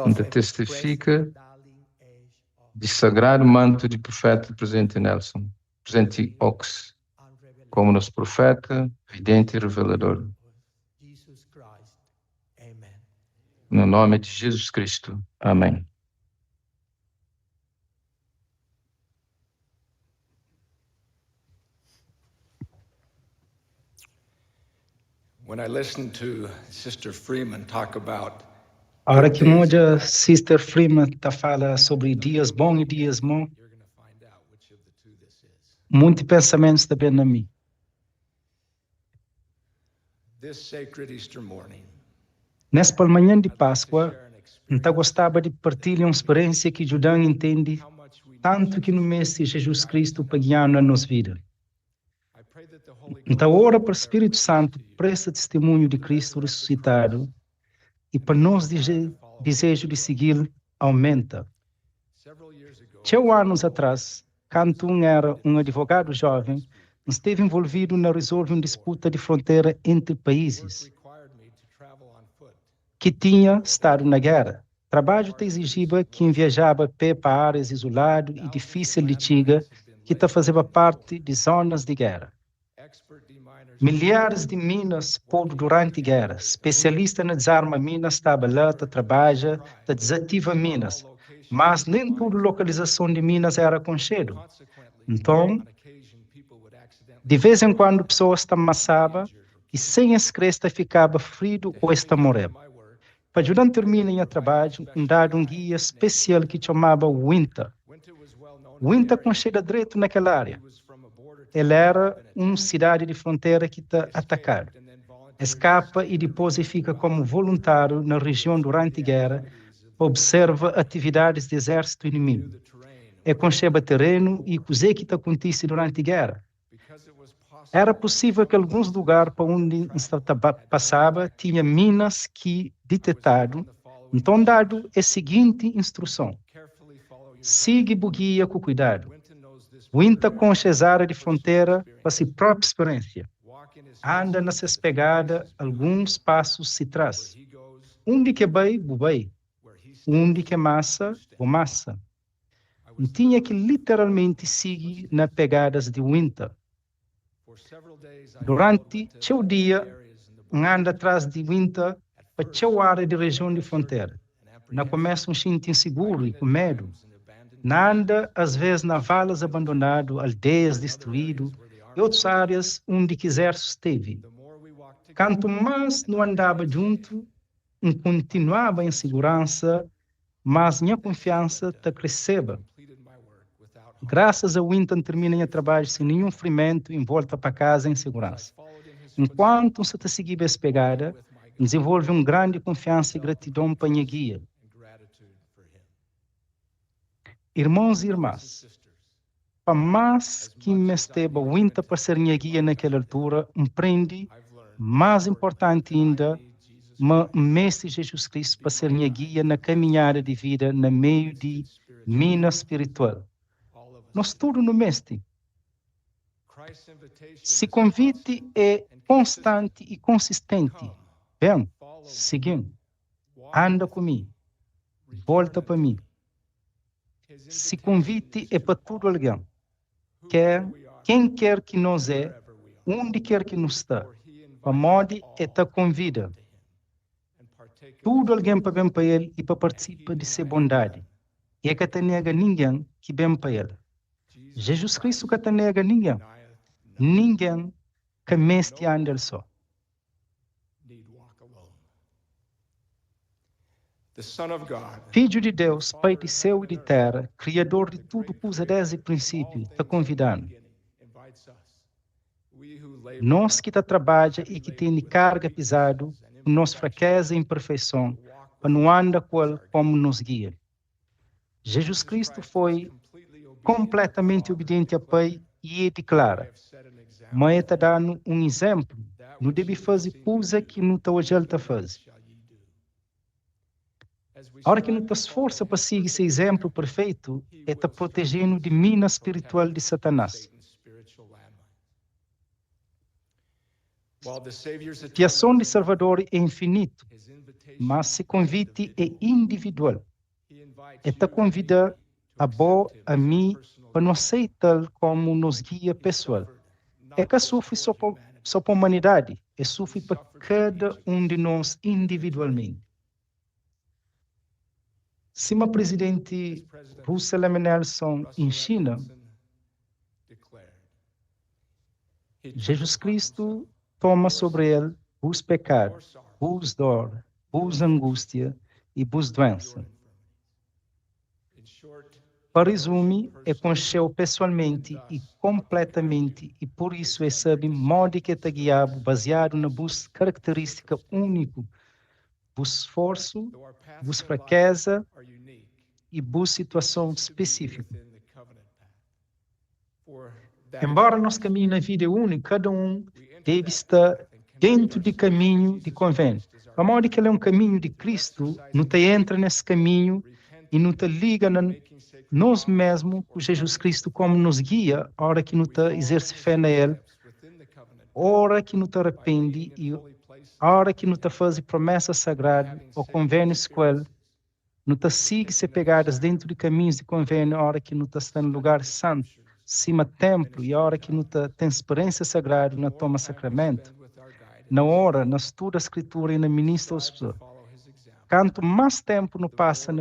Onde testifica de sagrado manto de profeta presente Nelson, presente Ox, como nosso profeta, vidente e revelador. No nome de Jesus Cristo. Amém. When I listened to Sister Freeman talk about A hora que a Sister Freeman fala sobre dias bons e dias maus, muitos pensamentos também na mim. this sacred Easter morning, Nessa manhã de Páscoa, eu gostava de partilhar uma experiência que ajuda a entender tanto que no Mestre Jesus Cristo paguiando a nossa vida. Então, ora para o Espírito Santo, presta testemunho de Cristo ressuscitado e para nós desejo de seguir aumenta. 8 anos atrás, quando era um advogado jovem, esteve envolvido na resolução de disputa de fronteira entre países que tinha estado na guerra. Trabalho te exigia que viajava a pé para áreas isoladas e difíceis de litigar, que fazia parte de zonas de guerra. Milhares de minas foram durante a guerra. Especialista nas armas minas estava lá, trabalha, desativa minas. Mas nem toda localização de minas era conhecida. Então, de vez em quando, pessoas amassavam e sem as crestas ficava ferido ou morrendo. Para ajudar a terminar o trabalho, dado um guia especial que chamava Winter. Winter conhecida direito naquela área. Ele era uma cidade de fronteira que está atacada. Escapa e depois fica como voluntário na região durante a guerra, observa atividades do exército inimigo. Conhece terreno e coisa que acontece durante a guerra. Era possível que alguns lugares para onde passava tinha minas que detectado. Então, dado a seguinte instrução: siga o guia com cuidado. Winter conhece as áreas de fronteira para sua própria experiência. Anda nessas pegadas, alguns passos se traz. Onde que vai, vai. Onde que massa, o massa. E tinha que literalmente seguir nas pegadas de Winter. Durante o dia, anda atrás de Winter para a área de região de fronteira. Não começa um sentir inseguro e com medo. Anda, às vezes, na valas abandonadas, aldeias destruídas e outras áreas onde o exército esteve. Quanto mais não andava junto, continuava em segurança, mas minha confiança cresceva. Graças a Winter termina o trabalho sem nenhum ferimento e volta para casa em segurança. Enquanto se seguia essa pegada, desenvolve uma grande confiança e gratidão para minha guia. Irmãos e irmãs, para mais que me esteve Winter para ser minha guia naquela altura, aprendi, mais importante ainda, o Mestre Jesus Cristo para ser minha guia na caminhada de vida no meio de mina espiritual. Nós tudo no Mestre. Se convite é constante e consistente. Bem, seguindo. Anda comigo. Volta para mim. Se convite é para todo alguém. Quem quer que nós onde quer que nos está, para modo te convida. Tudo alguém para bem para ele e para participar de sua bondade. E que te nega ninguém que bem para ele. Jesus Cristo que te nega ninguém. Ninguém que mestre anda só. Filho de Deus, Pai de céu e de terra, Criador de tudo, coisa desde o princípio, está convidando. Nós que trabalha e que tem carga pesada, com nossa fraqueza e imperfeição, para não andar como nos guia. Jesus Cristo foi completamente obediente ao Pai e declara: mas está dando um exemplo, não deve fazer coisa que não está hoje ele está fazendo. A hora que não se esforça para seguir esse exemplo perfeito, está protegendo de mina espiritual de Satanás. A ação de Salvador é infinito, mas se convite é individual. Está convida a mim para não aceitar como nos guia pessoal. É que sofre só para a humanidade, é sofre para cada um de nós individualmente. Se o presidente Russell M. Nelson em China, Jesus Cristo toma sobre ele os pecados, os dor, os angústia e os doenças. Para resumir, conheceu pessoalmente e completamente e por isso sabe modo que está guiado baseado na busca característica única, busca esforço, busca fraqueza e busca situação específica. Embora nosso caminho na vida é único, cada um deve estar dentro do caminho de convênio. A modo que ele é um caminho de Cristo, não te entra nesse caminho e não te liga nós mesmos com Jesus Cristo como nos guia, a hora que não te exerce fé nele, a hora que não te arrepende e a hora que não te faz promessa sagrada ou convênios com ele, não te sigue se pegadas dentro de caminhos de convênio, a hora que não te está no lugar santo, cima templo, e a hora que não te tem experiência sagrada, não toma sacramento, na hora, na estuda a escritura e na ministra as pessoas. Quanto mais tempo não passa,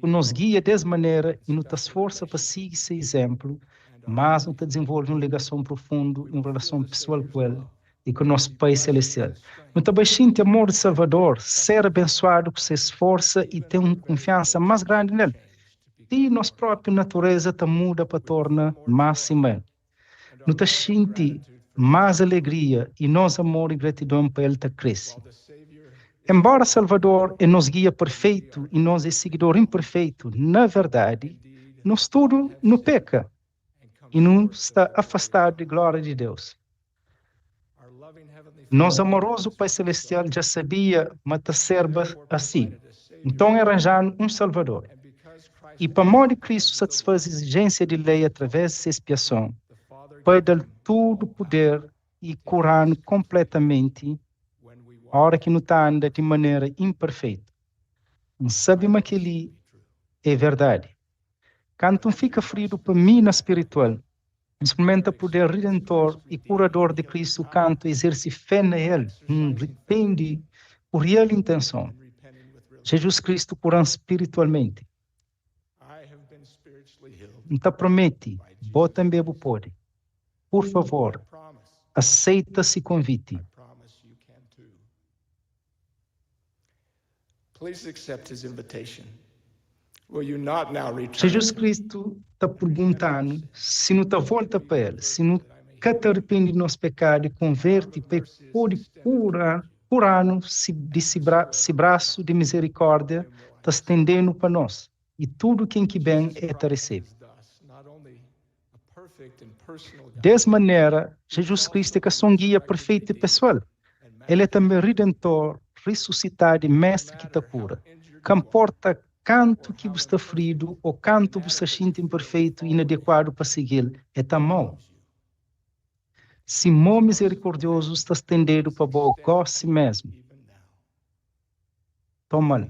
nos guia dessa maneira e nos esforça para seguir esse exemplo, mais nos desenvolve uma ligação profunda, uma relação pessoal com ele e com o nosso Pai Celestial. Nós também sentimos amor de Salvador, ser abençoado com se esforça e ter uma confiança mais grande nele. E nossa própria natureza te muda para tornar mais semelhante. Nós te sentimos mais alegria e nosso amor e gratidão para ele te cresce. Embora Salvador é nosso guia perfeito e nós é seguidor imperfeito, na verdade, nós tudo não peca e não está afastado da glória de Deus. Nosso amoroso Pai Celestial já sabia, mas te serva assim. Então arranjando um Salvador. E para modo de Cristo satisfaz a exigência de lei através dessa expiação, Pai dá todo o poder e curando completamente a hora que não está anda de maneira imperfeita. Não sabemos que ele é verdade. Quando fica ferido para mim na espiritual, experimenta o poder redentor e curador de Cristo, canto exerce fé nele, arrepende por real intenção. Jesus Cristo curando espiritualmente. Então promete, vós também pode. Por favor, aceita esse convite. Jesus Cristo está perguntando se não está volta para ele, se não quer te arrepende de nosso pecado e converte para pode curar-nos desse braço de misericórdia está estendendo para nós. E tudo quem que bem é te recebe. Dessa maneira, Jesus Cristo é que é um guia perfeito e pessoal. Ele é também redentor, ressuscitado e mestre que te cura. Que importa quanto que você está ferido ou quanto você se sente imperfeito e inadequado para seguir, é tão mau. Simão misericordioso está estendendo para boa a si mesmo. Toma-lo.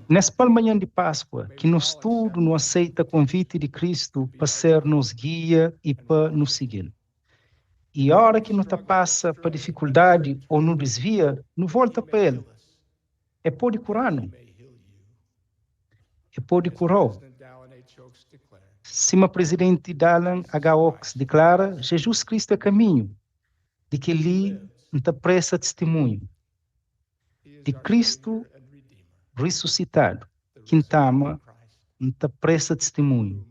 Nessa manhã de Páscoa, que nós tudo não aceita o convite de Cristo para ser nos guia e para nos seguir. E a hora que não te passa para dificuldade ou não desvia, não volta para ele. É pode curar-nos. É pode curar. Cima presidente Dallin H. Oaks declara, Jesus Cristo é caminho, de que ele não te presta testemunho. De Cristo ressuscitado, que te ama, não te presta testemunho.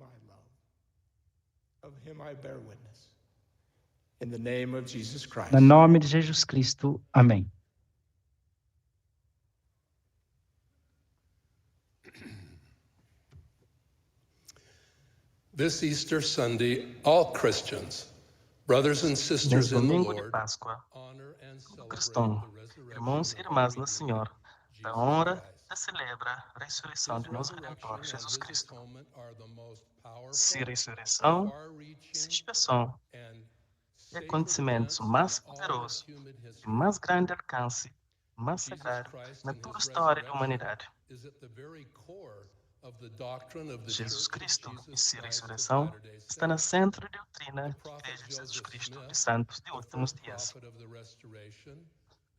No nome de Jesus Cristo. Amém. This Easter Sunday, all Christians, brothers and sisters Nesse in the domingo de Lord, Páscoa, honor and todo celebrate cristão, the resurrection irmãos e irmãs no Senhor, da Jesus honra Christ. e celebra a ressurreição de nosso Redentor, Jesus Cristo. Se ressurreição, se expiação é acontecimento mais poderoso e mais grande alcance, mais sagrado na toda a história da humanidade. Jesus Cristo e sua ressurreição está no centro da doutrina da Igreja de Jesus Cristo dos Santos de últimos dias.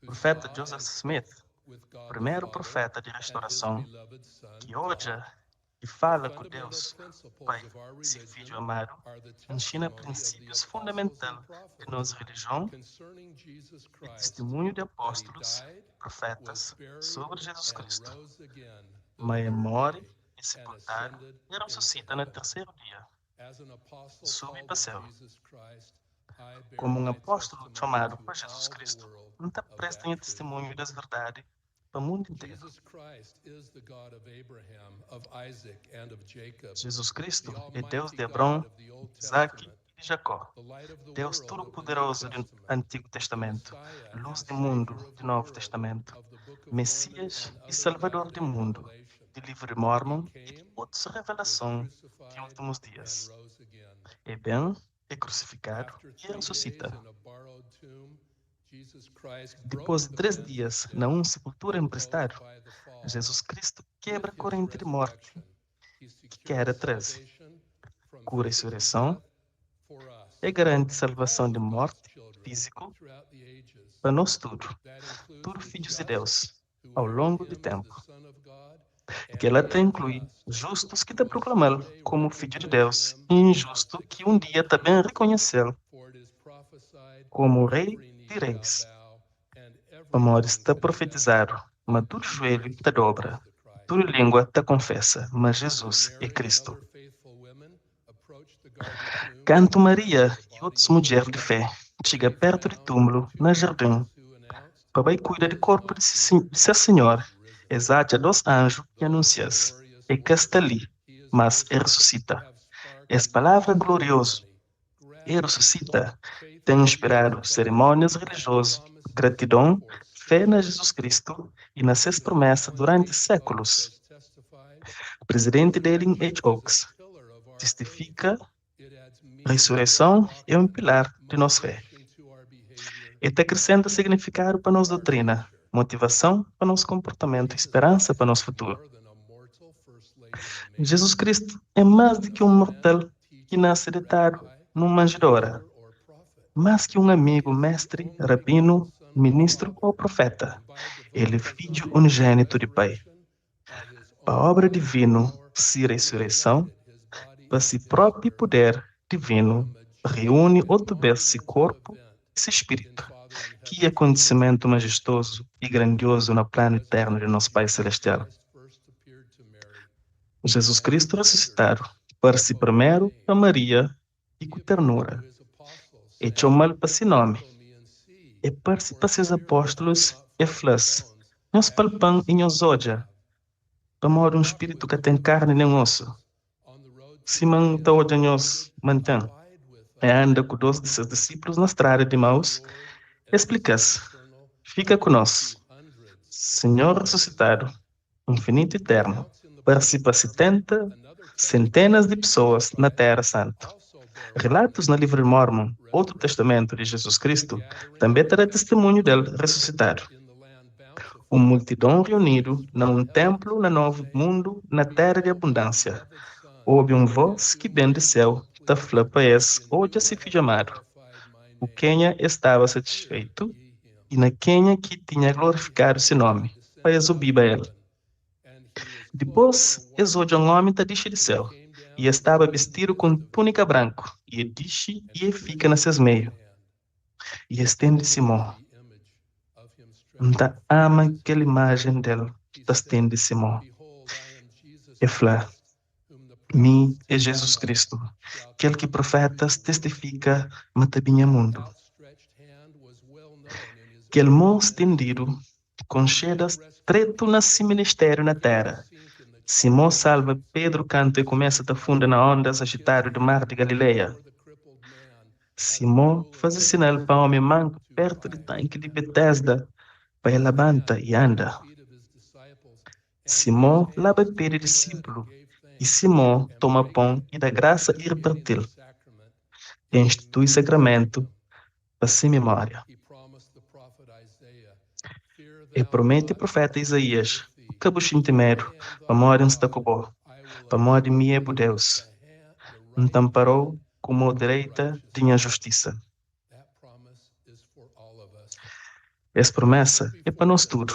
O profeta Joseph Smith, o primeiro profeta de restauração, que odia e fala com Deus, Pai, seu Filho amado, ensina princípios fundamentais de nossa religião e testemunho de apóstolos, profetas sobre Jesus Cristo. Mas morre e sepultado e ressuscita no terceiro dia. Sube para o céu. Como um apóstolo chamado por Jesus Cristo, não te prestem testemunho das verdades para o mundo inteiro. Jesus Christ is the God of Abraham, of Isaac, and of Jacob. Jesus Cristo é Deus de Abraão, Isaac e Jacó. Deus Todo-Poderoso do Antigo Testamento, luz do mundo do Novo Testamento, Messias e Salvador do mundo, de livro de Mórmon e de outras revelações de últimos dias. É bem, é crucificado e ressuscita. Depois de 3 dias, na sepultura emprestado, Jesus Cristo quebra a corrente de morte, que era 13. Com a ressurreição, e garante salvação de morte físico para nós tudo filhos de Deus, ao longo do tempo. Que ela até inclui justos que te proclamam como filho de Deus e injusto que um dia também reconhecê-lo como rei de reis. Amor está profetizado, mas todo joelho te dobra, toda língua te confessa, mas Jesus é Cristo. Canto Maria e outras mulheres de fé chega perto do túmulo, na jardim, para cuidar do corpo de seu Senhor, exalte a 2 anjos e anuncia-se, é que está ali, mas ressuscita. Essa palavra gloriosa, ressuscita, tem inspirado cerimônias religiosas, gratidão, fé na Jesus Cristo e nas suas promessas durante séculos. O presidente Dallin H. Oaks testifica a ressurreição é um pilar de nossa fé. Está acrescenta significado para nossa doutrina, motivação para nosso comportamento, esperança para nosso futuro. Jesus Cristo é mais do que um mortal que nasce deitado numa manjedoura, mais que um amigo, mestre, rabino, ministro ou profeta. Ele é filho unigênito de Pai. A obra divina, se ressurreição, para si próprio poder divino, reúne outra vez seu corpo e seu espírito. Que acontecimento majestoso e grandioso no plano eterno de nosso Pai Celestial. Jesus Cristo ressuscitado, para si primeiro para Maria e com ternura. E chamou para si nome. E para si para seus apóstolos e flas. Nós palpam e nós olha. Para modo um espírito que tem carne nem osso. Simão toda nós mantém. E anda com 2 de seus discípulos na estrada de Maús. Explica-se. Fica conosco. Senhor ressuscitado, infinito e eterno, participa 70, centenas de pessoas na Terra Santa. Relatos no livro de Mórmon, outro testamento de Jesus Cristo, também terá testemunho dele ressuscitado. Uma multidão reunido num templo no novo mundo, na terra de abundância. Houve voz que vem do céu, da flor para esse, hoje se filho amado. O Quênia estava satisfeito e na Quênia que tinha glorificado seu nome, para exibir a ele. Depois, exode um homem da dicha do céu, e estava vestido com túnica branca, e dixe e fica nesses meios. E estende Simão. Da ama aquela imagem dele, da estende Simão. E fala, mim é Jesus Cristo, aquele que profetas testifica, matabinha mundo. Aquele mão estendido, com chedas treto nesse ministério na terra. Simão salva Pedro canta e começa a funda na ondas agitado do mar de Galileia. Simão faz sinal para o homem manco perto do tanque de Betesda, para ele levanta e anda. Simão lava o pé do discípulo, e Simão toma pão e dá graça e repartil. E institui sacramento para sua memória. E promete o profeta Isaías, o cabuchinho temedo, para morrer em Stacobó, para morrer de mim é Deus. Então parou com mão direita tinha justiça. Essa promessa é para nós tudo.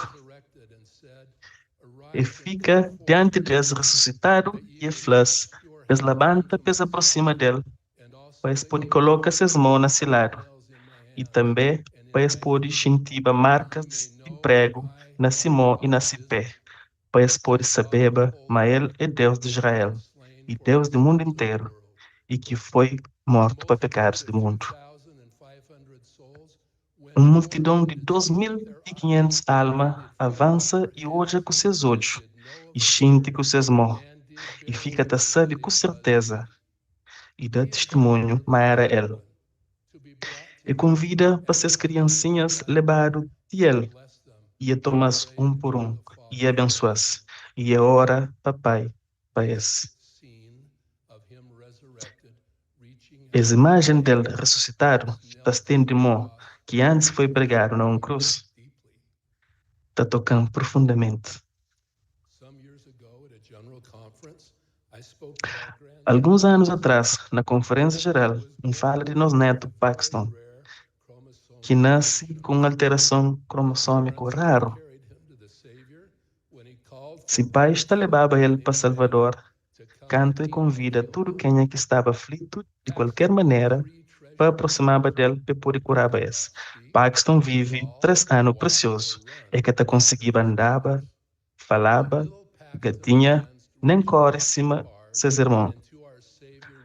E fica diante de Deus ressuscitado e flas, eles levanta, pesa aproxima dele, para eles poder colocar suas mãos nesse lado. E também para eles poder sentir marcas de prego na mão e na pé, para eles poder saber que ele é Deus de Israel e Deus do mundo inteiro, e que foi morto para pecados do mundo. Uma multidão de 2.500 almas avança e olha com seus olhos, e sente com seus mãos, e fica a saber com certeza, e dá testemunho, mas era ele. E convida para essas criancinhas levar-o de ele, e a tomas um por um, e abençoas, e a ora, papai, para esse. As imagens dele ressuscitado está estende mão que antes foi pregado na cruz, está tocando profundamente. Alguns anos atrás, na conferência geral, fala de nosso neto Paxton, que nasce com alteração cromossômica raro. Se pai está levava ele para Salvador, canto e convida todo quem é que estava aflito de qualquer maneira para aproximar dele para poder curar esse. Paxton vive 3 anos preciosos, é que está conseguindo andar, falava, gatinha, nem corre cima seus irmãos.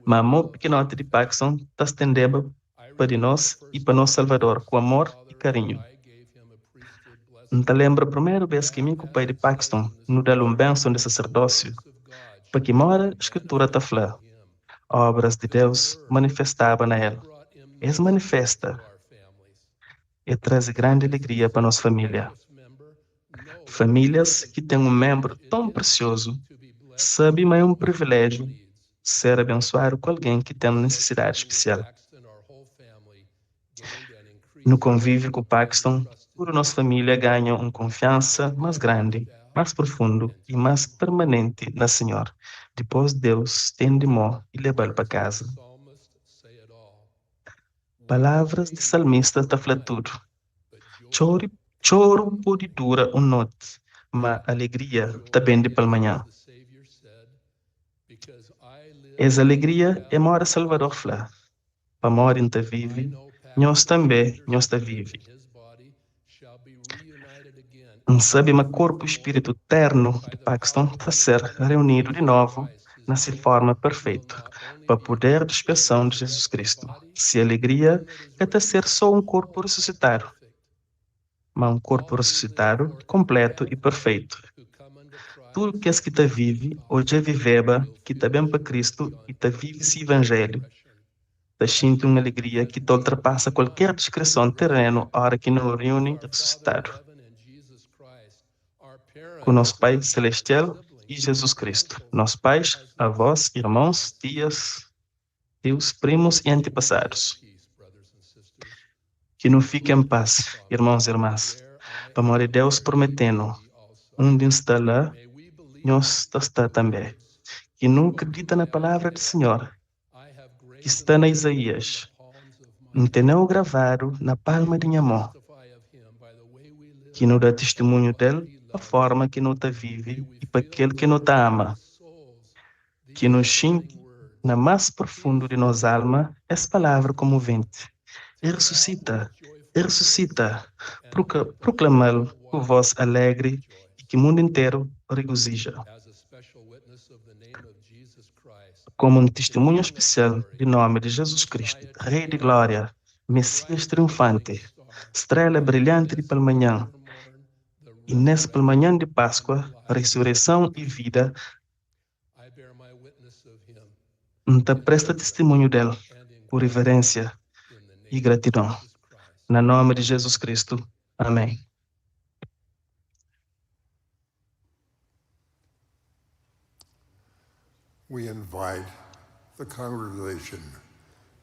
Mas o pequenote de Paxton está estendendo para nós e para nosso Salvador com amor e carinho. Não te lembra a primeira vez que meu pai de Paxton nos deu bênção de sacerdócio, porque mora a escritura está falando. Obras de Deus manifestavam na ele. Eles manifesta e traz grande alegria para nossa família. Famílias que têm um membro tão precioso, sabem mas é um privilégio ser abençoado com alguém que tem necessidade especial. No convívio com o Paxton, toda nossa família ganha uma confiança mais grande, mais profundo e mais permanente na Senhora. Depois Deus tem de mão e leva-lo para casa. Palavras de salmista está falando tudo. Choro pode durar uma noite, mas alegria também de pela manhã. Essa alegria é mora Salvador fala. Para mora inte vive, nós também nós está vive. Sabe, mas corpo e espírito eterno de Paxton está ser reunido de novo na sua forma perfeita, para o poder de expiação de Jesus Cristo. Se alegria é até ser só um corpo ressuscitado, mas um corpo ressuscitado completo e perfeito. Tudo que está vive, ou já viveva, que está bem para Cristo e está vive esse evangelho, está sentindo uma alegria que ultrapassa qualquer descrição terreno a hora que nos reúne ressuscitado. Com nosso Pai Celestial e Jesus Cristo. Nossos pais, avós, irmãos, tias, tios, primos e antepassados. Que não fiquem em paz, irmãos e irmãs. Para amor de Deus prometendo, onde está lá, nós está também. Que não acredita na palavra do Senhor, que está na Isaías. Não tem não gravado na palma de minha mão. Que não dá testemunho dele, a forma que não está vive e para aquele que não está ama. Que nos sente na mais profundo de nossa alma essa palavra comovente. E ressuscita, proclamá-lo com voz alegre e que o mundo inteiro regozija. Como um testemunho especial de nome de Jesus Cristo, Rei de Glória, Messias triunfante, estrela brilhante de pela manhã, e nessa pela manhã de Páscoa, ressurreição e vida, te presta testemunho dele, por reverência e gratidão. Na nome de Jesus Cristo. Amém. We invite the congregation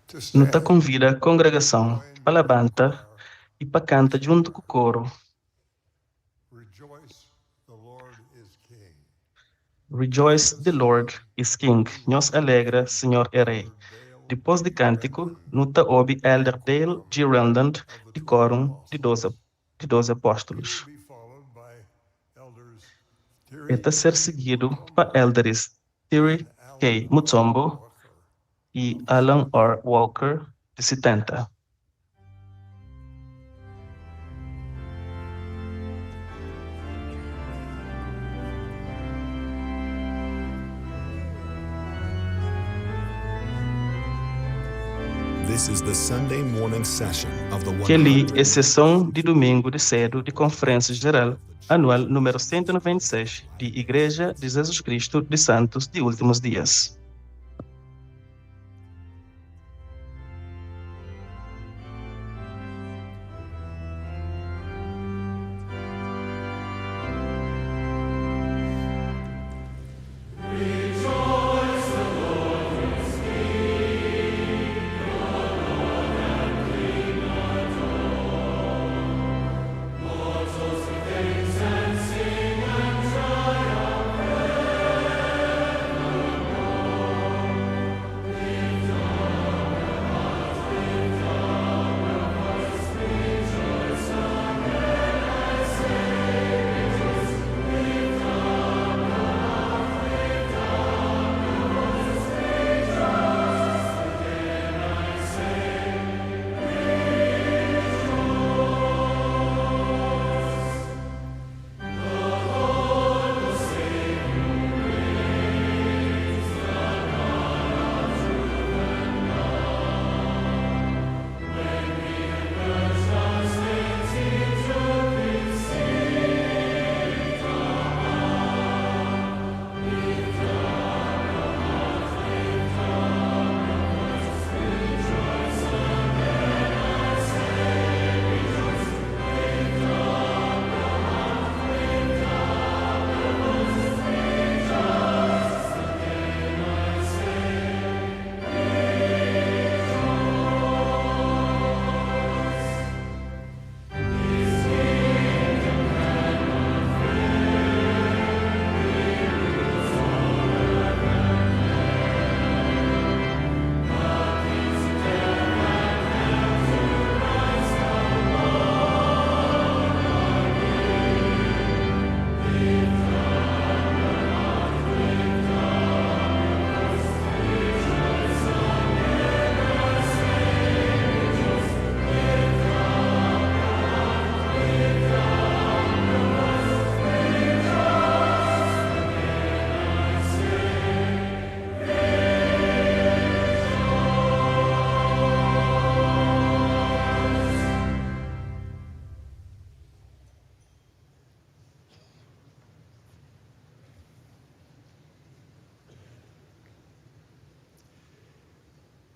to Nos stand. convida a congregação para levantar e para cantar junto com o coro. Rejoice, the Lord is King. Rejoice, the Lord is King. Nos alegra, Senhor é Rei. Depois de cântico, nos ouve Elder Dale G. Rendon, de quórum de 12 apóstolos. Be followed by elders Está ser seguido por Elders Terry K. Mutombo e Alan R. Walker, de 70. This is the Sunday morning session of the Kelly é sessão de domingo de cedo de Conferência Geral Anual número 196 de Igreja de Jesus Cristo de Santos de Últimos Dias.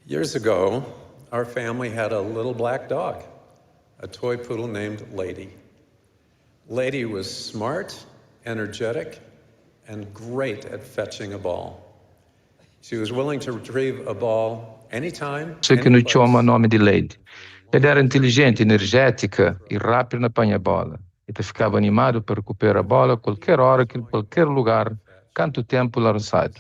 Years ago, our family had a little black dog, a toy poodle named Lady. Lady was smart, energetic, and great at fetching a ball. She was willing to retrieve a ball anytime, que não chama nome de Lady. Ela era inteligente, energética e rápida na apanha-bola. E ficava animado para recuperar a bola a qualquer hora, em qualquer lugar, quanto tempo lançado.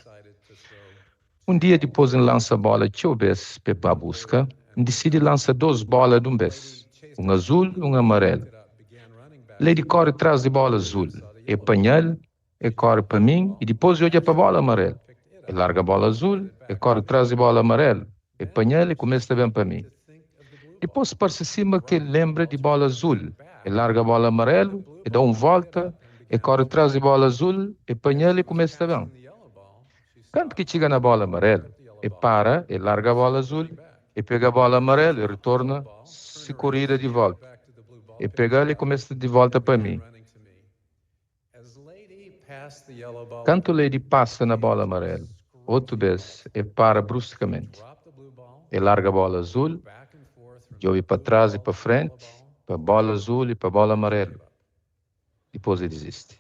Um dia depois de lançar a bola 2 vezes para a busca, decide lançar 2 bolas de uma vez, um azul e um amarelo. Lady corre atrás da bola azul, e apanha-la, e corre para mim, e depois olha para a bola amarela. E larga a bola azul, e corre atrás da bola amarela, e apanha-la e começa a vir para mim. Depois para cima que lembra de bola azul, e larga a bola amarela, e dá uma volta, e corre atrás da bola azul, e apanha-la e começa a vir. Quando que chega na bola amarela, e para, e larga a bola azul, e pega a bola amarela e retorna, se corrida de volta. E pega ela e começa de volta para mim. Quando Lady passa na bola amarela, 8 vezes, e para bruscamente. E larga a bola azul, joga para trás e para frente, para a bola azul e para a bola amarela. Depois ele desiste.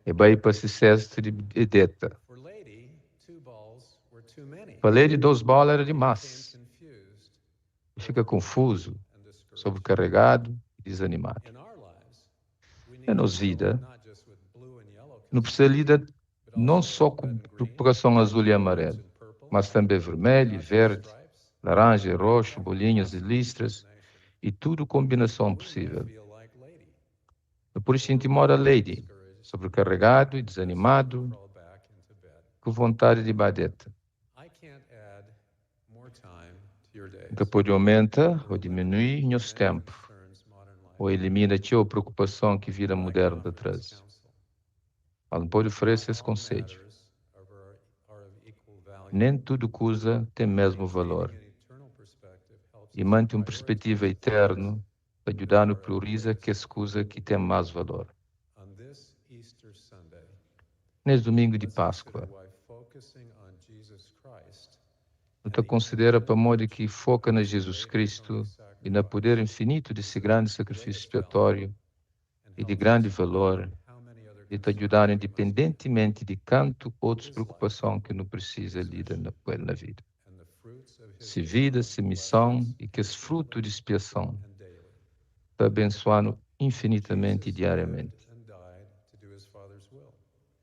E vai para esse cesto de deita. Para Lady, 2 bolas era demais. E fica confuso, sobrecarregado e desanimado. Na nossa vida, não precisa lidar não só com preocupação azul e amarelo, mas também vermelho, verde, laranja, roxo, bolinhas e listras, e tudo combinação possível. Por isso incomoda a Lady, sobrecarregado e desanimado, com vontade de badeta. Que pode aumentar ou diminuir nosso tempo, ou elimina a preocupação que a vida moderna traz. Ela pode oferecer esse conselho. Nem tudo que usa tem mesmo valor. E manter uma perspectiva eterna para ajudar no prioriza que as coisas que têm mais valor. Nesse domingo de Páscoa, não considera para modo que foca na Jesus Cristo e no poder infinito desse grande sacrifício expiatório e de grande valor e te ajudar independentemente de quanto outras preocupações que não precisa lidar na vida. Se vida, se missão e que esse fruto de expiação te abençoando infinitamente e diariamente.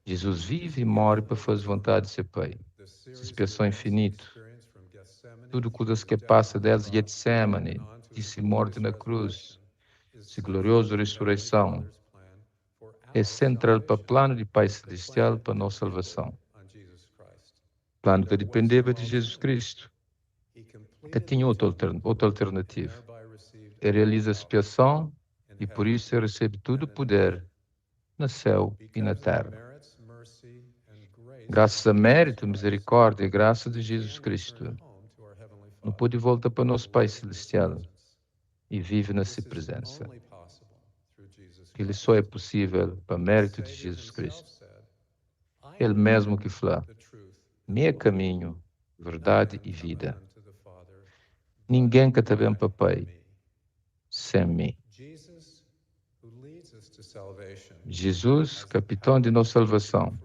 Jesus vive e morre para fazer vontade de seu Pai. Essa expiação infinita. Tudo coisas que passa desde Getsemane, de se morte na cruz, se gloriosa ressurreição, é central para o plano de Pai Celestial para nossa salvação. Plano que dependeva de Jesus Cristo, que tinha outra alternativa. Ele realiza a expiação e por isso ele recebe todo o poder no céu e na terra. Graças a mérito, misericórdia e graça de Jesus Cristo, não pode voltar para nosso Pai Celestial e vive na sua presença. Ele só é possível para mérito de Jesus Cristo. Ele mesmo que fala, meu caminho, verdade e vida. Ninguém que te vem para o Pai sem mim. Jesus, capitão de nossa salvação,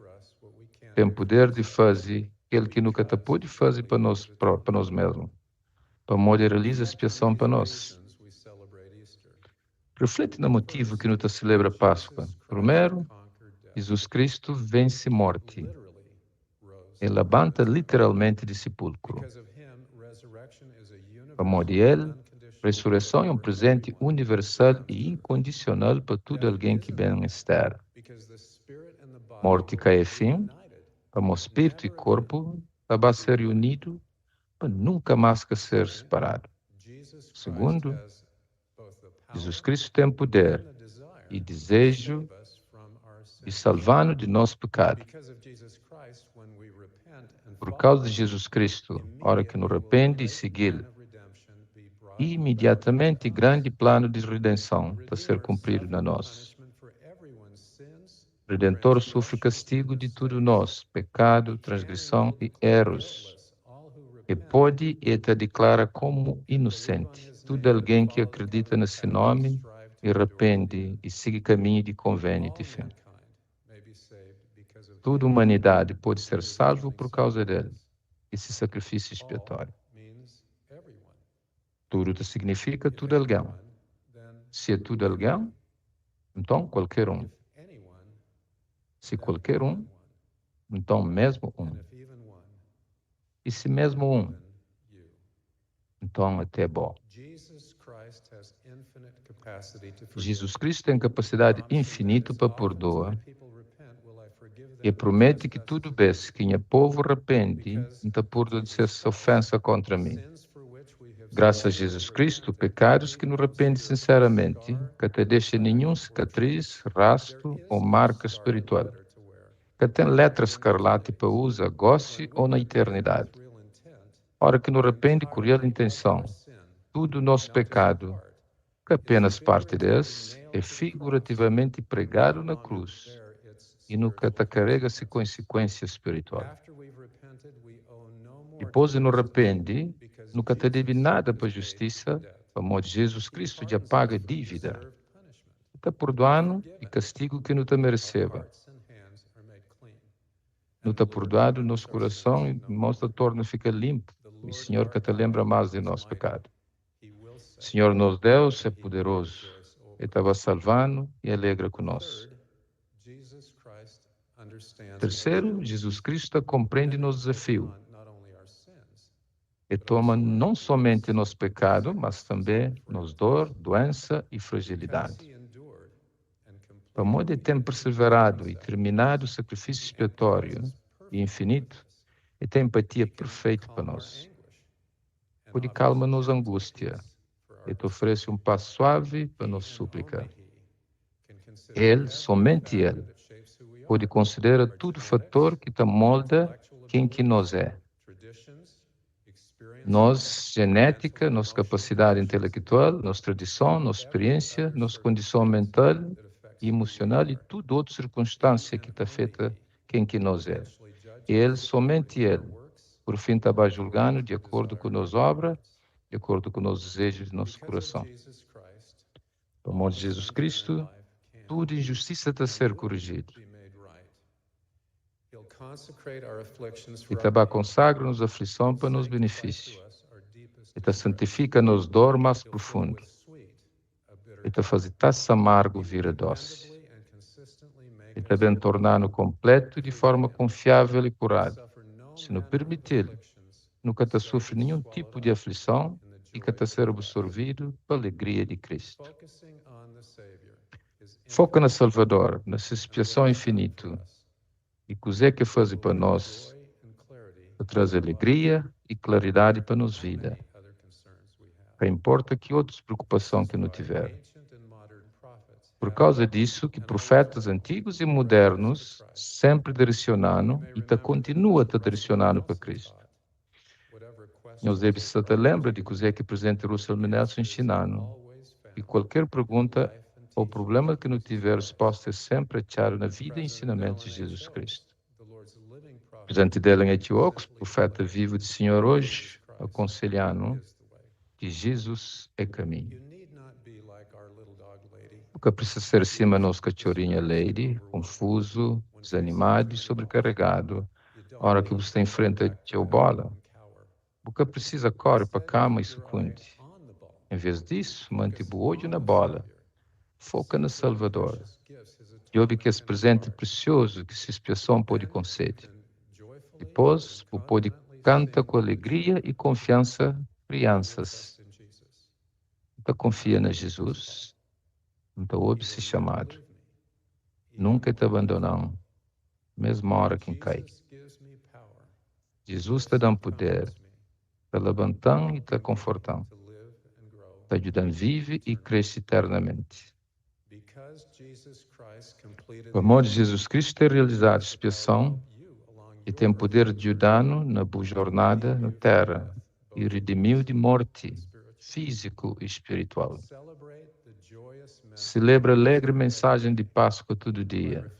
tem poder de fazer aquilo que nunca te pôde fazer para nós mesmos, para modo realizar a expiação para nós. Reflete no motivo que nos celebra a Páscoa. Primeiro, Jesus Cristo vence a morte. Ele levanta literalmente de sepulcro. Para modo de ele, a ressurreição é um presente universal e incondicional para todo alguém que bem está. Morte cai fim, para o espírito e corpo vai ser unido para nunca mais ser separado. Segundo, Jesus Cristo tem poder e desejo de salvar-nos de nosso pecado. Por causa de Jesus Cristo, hora que nos arrepende e segui-lo, imediatamente grande plano de redenção para ser cumprido na nós. O Redentor sofre castigo de tudo nós, pecado, transgressão e erros. E pode e te declara como inocente. Todo alguém que acredita nesse nome e arrepende e segue caminho de convênio e de fé. Toda a humanidade pode ser salva por causa dele, esse sacrifício expiatório. Tudo significa tudo alguém. Se é tudo alguém, então qualquer um. Se qualquer um, então mesmo um. E se mesmo um, então até bom. Jesus Cristo tem capacidade infinita para perdoar e promete que tudo bem que o povo arrepende, não perdoa de essa ofensa contra mim. Graças a Jesus Cristo, pecados que nos arrepende sinceramente, que te deixa nenhum cicatriz, rastro ou marca espiritual, que tem letra escarlate para usar, goste ou na eternidade. Ora que nos arrepende com real intenção, tudo nosso pecado, que apenas parte desse, é figurativamente pregado na cruz e no que te carrega-se consequência espiritual. Depois de nos arrepende, nunca te deve nada para a justiça, para modo Jesus Cristo já paga dívida. Está perdoando e castigo que não te mereceva. Não está perdoado nosso coração e nosso torna fica limpo. E o Senhor que te lembra mais de nosso pecado. Senhor nosso Deus é poderoso. Ele estava salvando e alegra conosco. Terceiro, Jesus Cristo compreende nosso desafio. E toma não somente nosso pecado, mas também nossa dor, doença e fragilidade. Para modo de ter perseverado e terminado o sacrifício expiatório e infinito, e tem empatia perfeita para nós. Pode calma nos angústia e te oferece um passo suave para nos súplica. Ele, somente Ele, pode considerar todo fator que te molda quem que nós é. Nossa genética, nossa capacidade intelectual, nossa tradição, nossa experiência, nossa condição mental e emocional e tudo outra circunstância que está feita quem que nós é. Ele, somente Ele, por fim está julgando de acordo com nossa obra, de acordo com os desejos do nosso coração. Por amor de Jesus Cristo, toda injustiça está a ser corrigida. E também consagra-nos a aflição para nos benefícios. E te santifica nos dor mais profundo. E te faz taça amargo vira doce. E também tornar-nos completo de forma confiável e curado. Se não permitir, nunca te sofre nenhum tipo de aflição e que te ser absorvido pela alegria de Cristo. Foca no Salvador, nessa expiação infinita. E coisa que faz para nós, traz alegria e claridade para nos vida. Não importa que outras preocupações que não tiver. Por causa disso, que profetas antigos e modernos sempre direcionaram e continua a direcionar para Cristo. Nós devemos estar lembrar de coisa que o presidente Russell M. Nelson ensinou. E qualquer pergunta ou problema que não tiver resposta é sempre achar na vida e ensinamentos de Jesus Cristo. O presidente dele em Etiópia, profeta vivo do Senhor hoje, aconselhando que Jesus é caminho. Nunca precisa ser acima nosso cachorrinho Lady, confuso, desanimado e sobrecarregado, a hora que você enfrenta a bola. Nunca precisa correr para a cama e sucunde. Em vez disso, mantém o olho na bola. Foca no Salvador. E ouve que esse presente precioso que se expiação pode conceder. Depois, o pode cantar com alegria e confiança crianças. Então confia na Jesus. Então ouve esse chamado. Nunca te abandonam, mesmo a hora que cai. Jesus te dá poder, te levantando e te confortando. Te ajudando a viver e crescer eternamente. O amor de Jesus Cristo tem realizado a expiação e tem poder de ajudar-nos na boa jornada na terra e redimiu de morte físico e espiritual. Celebra a alegre mensagem de Páscoa todo dia.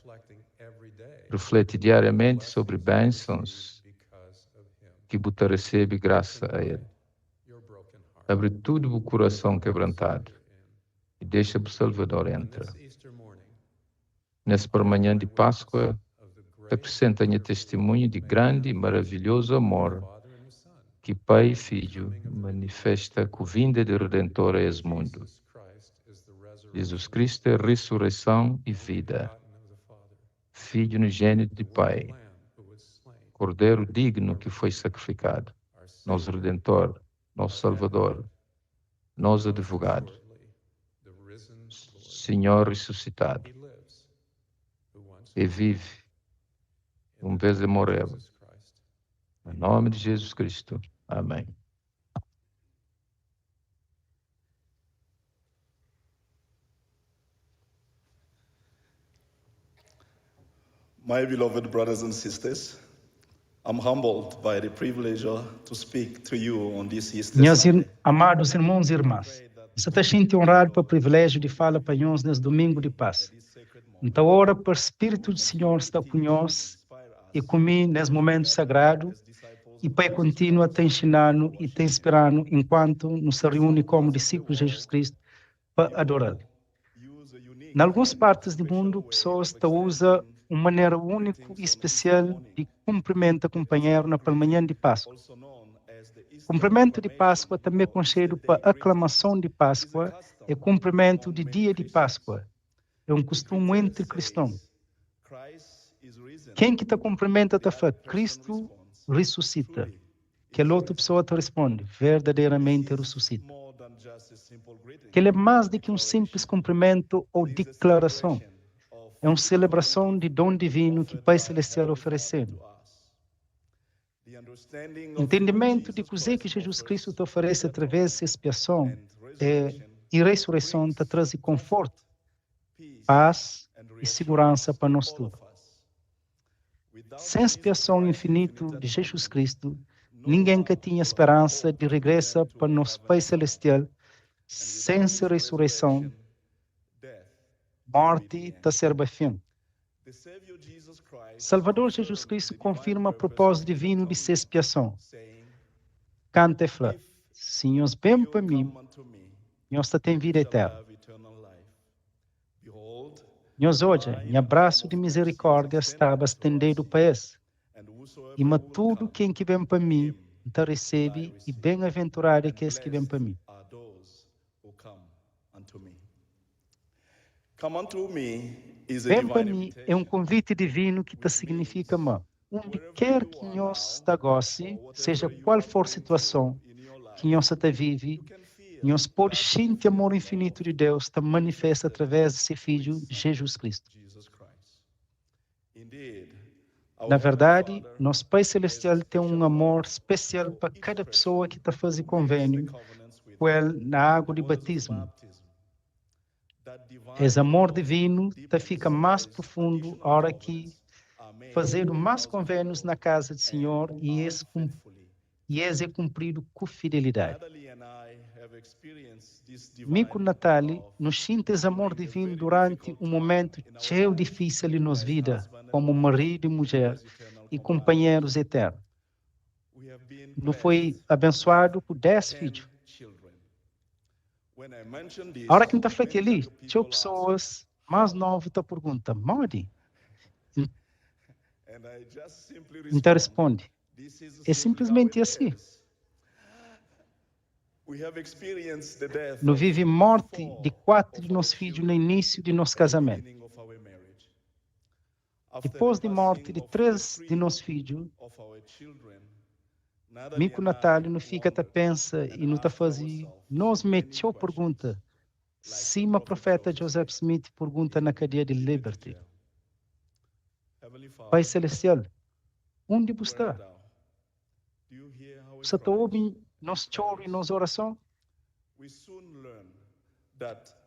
Reflete diariamente sobre bênçãos que você recebe graças a Ele. Abre tudo o coração quebrantado e deixa o Salvador entrar. Nessa manhã de Páscoa, acrescenta testemunho de grande e maravilhoso amor que Pai e Filho manifesta com vinda de Redentor a esse mundo. Jesus Cristo é ressurreição e vida. Filho unigênito de Pai. Cordeiro digno que foi sacrificado. Nosso Redentor, nosso Salvador, nosso advogado. Senhor ressuscitado. E vive. Vez de morrer. Em nome de Jesus Cristo. Amém. My beloved brothers and sisters, I'm humbled by the privilege to speak to you on this Easter Sunday. Amados irmãos e irmãs, você está sentindo honrado para o privilégio de falar para nós nesse domingo de paz. Então, ora para o Espírito do Senhor estar conosco e comigo nesse momento sagrado e Pai continua te ensinando e te inspirando enquanto nos reúne como discípulos de Jesus Cristo para adorar. Em algumas partes do mundo, pessoas usam uma maneira única e especial de cumprimentar companheiro na manhã de Páscoa. Cumprimento de Páscoa também é conhecido para aclamação de Páscoa e cumprimento de dia de Páscoa. É um costume entre cristãos. Quem que te cumprimenta te fala, Cristo ressuscita. Que a outra pessoa te responde, verdadeiramente ressuscita. Que ele é mais do que um simples cumprimento ou declaração. É uma celebração de dom divino que o Pai Celestial oferecendo. Entendimento de coisa que Jesus Cristo te oferece através da expiação e ressurreição te traz conforto, paz e segurança para nós todos. Sem expiação infinita de Jesus Cristo, ninguém que tinha esperança de regresso para nosso Pai Celestial sem a ressurreição, morte está serve fim. Salvador Jesus Cristo confirma o propósito divino de sua expiação. Canta e fala, se nós bem para mim, nós tem vida eterna. Nós hoje, em abraço de misericórdia, estava estendido para esse. E mas tudo quem que vem para mim, então recebe, e bem-aventurado é que vem para mim. Vem para mim é um convite divino que significa, onde quer que nós goste, seja qual for a situação que nós vive, nós podemos sentir o amor infinito de Deus que manifesta através de seu Filho, Jesus Cristo. Na verdade, nosso Pai Celestial tem um amor especial para cada pessoa que está fazendo convênio com Ele na água de batismo. Esse amor divino fica mais profundo a hora que fazer mais convênios na casa do Senhor e esse é cumprido com fidelidade. Mico Natália nos sente esse amor divino durante um momento cheio difícil em nossa vida, como marido e mulher e companheiros eternos. Não foi abençoado por 10 filhos. A hora que está falando ali, tinha pessoas mais novas que perguntam, Modi? Então responde, é simplesmente assim. Nós vivemos morte de 4 de nossos filhos no início de nosso casamento. Depois de morte de 3 de nossos filhos, Mico Natália não fica a pensar e não está fazendo. Nós meteu pergunta. Sim, o profeta Joseph Smith pergunta na cadeia de Liberty. Pai Celestial, onde você está? Você está ouvindo nosso choro e nossa oração?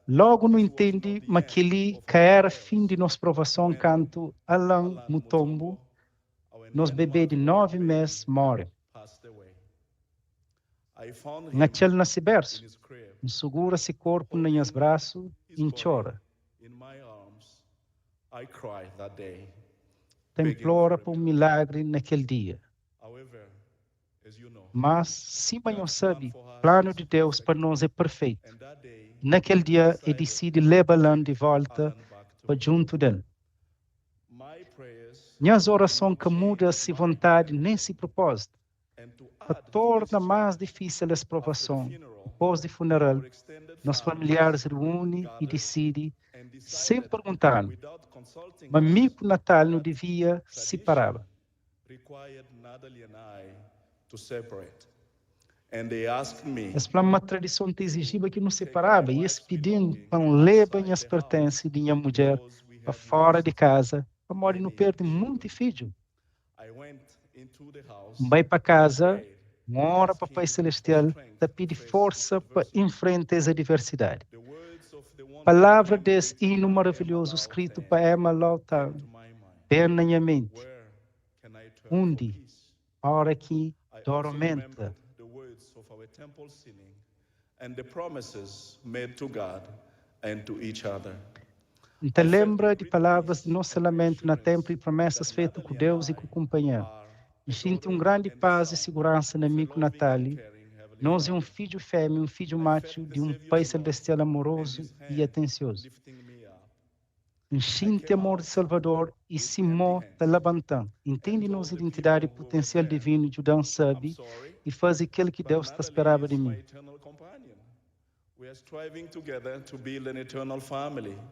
Logo não entende, mas que ele era fim de nossa provação canto Alan Mutombo, nosso bebê de 9 meses morre. Naquele nasce berço, segura esse corpo nos braços e chora. Implora por um milagre naquele dia. Mas, sim, nós sabe, o plano de Deus para nós é perfeito. Naquele dia, ele decide levá-lo de volta para junto dele. Minhas orações que mudam se vontade nem se propósito. Para tornar mais difícil essa provação, depois do funeral, nossos familiares se reúnem e decidem, sem perguntar, mas Mico Natal não devia separar. Essa é uma tradição que exigia que não separava, e eles pediam para levar as pertences de minha mulher para fora de casa, para morar não perder muito filho. Vai para casa, ora para o Pai Celestial, para pedir força para enfrentar essa diversidade. Palavra desse hino maravilhoso escrito para Emma Lawton, bem na minha mente. Onde, a hora que dormenta, então lembra de palavras de nosso lamento na templo e promessas feitas com Deus e com o companheiro. E sinto grande paz e segurança na Mico Natália. Nós é um filho fêmea, um filho macho de um Pai Celestial amoroso e atencioso. Sinto amor de Salvador e se está levantando. Entende nossa identidade e potencial divino de Dan sabe e faz aquilo que Deus está esperando de mim.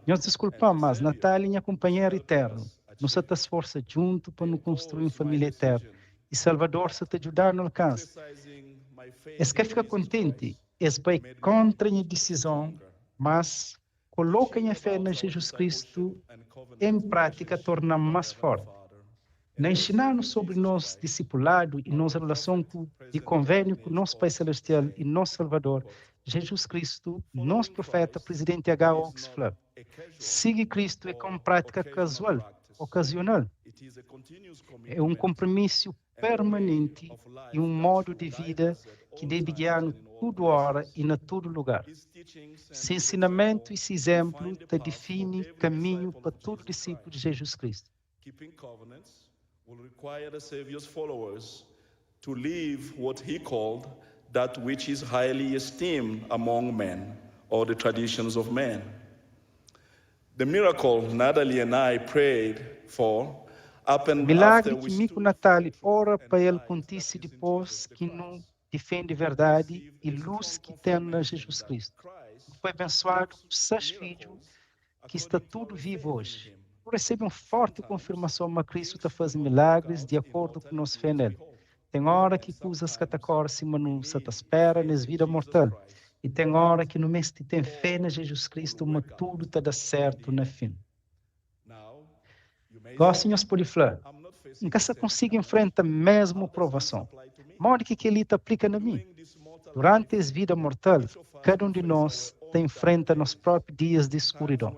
Nós desculpamos, mas Natália é minha companheira eterna. Nós se esforça junto para nos construir uma família eterna. E Salvador se te ajudar no alcance. Es que fica contente, vai contra a minha decisão, mas coloca a fé em Jesus Cristo em prática, torna mais forte. Na ensinar-nos sobre nosso discipulado e nossa relação de convênio com nosso Pai Celestial e nosso Salvador, Jesus Cristo, nosso profeta, presidente H. Oxford, siga Cristo é com prática casual, ocasional. É um compromisso permanente e um modo de vida que deve guiar-nos toda hora e na todo lugar. Esse ensinamento e esse exemplo te define caminho para todo discípulo de Jesus Cristo. Keeping covenants will require the Savior's followers to live what he called that which is highly esteemed among men, or the traditions of men. The miracle Natalie and I prayed for happened Milagre after que we Mico stood Natali ora para ele acontece depois que não defende verdade e luz que tem na Jesus Cristo. Foi abençoado por 6 filhos que está tudo vivo hoje. Recebe uma forte confirmação que Cristo está fazendo milagres de acordo com nossa fé nele. Tem hora que usa as categorias mas não se espera nessa vida mortal. E tem hora que no mês que tem fé na Jesus Cristo, mas tudo está dando certo no fim. Igual senhores poliflor, nunca se consiga enfrentar a mesma provação. Modo que ele aplica na mim. Durante essa vida mortal, cada um de nós enfrenta nos próprios dias de escuridão.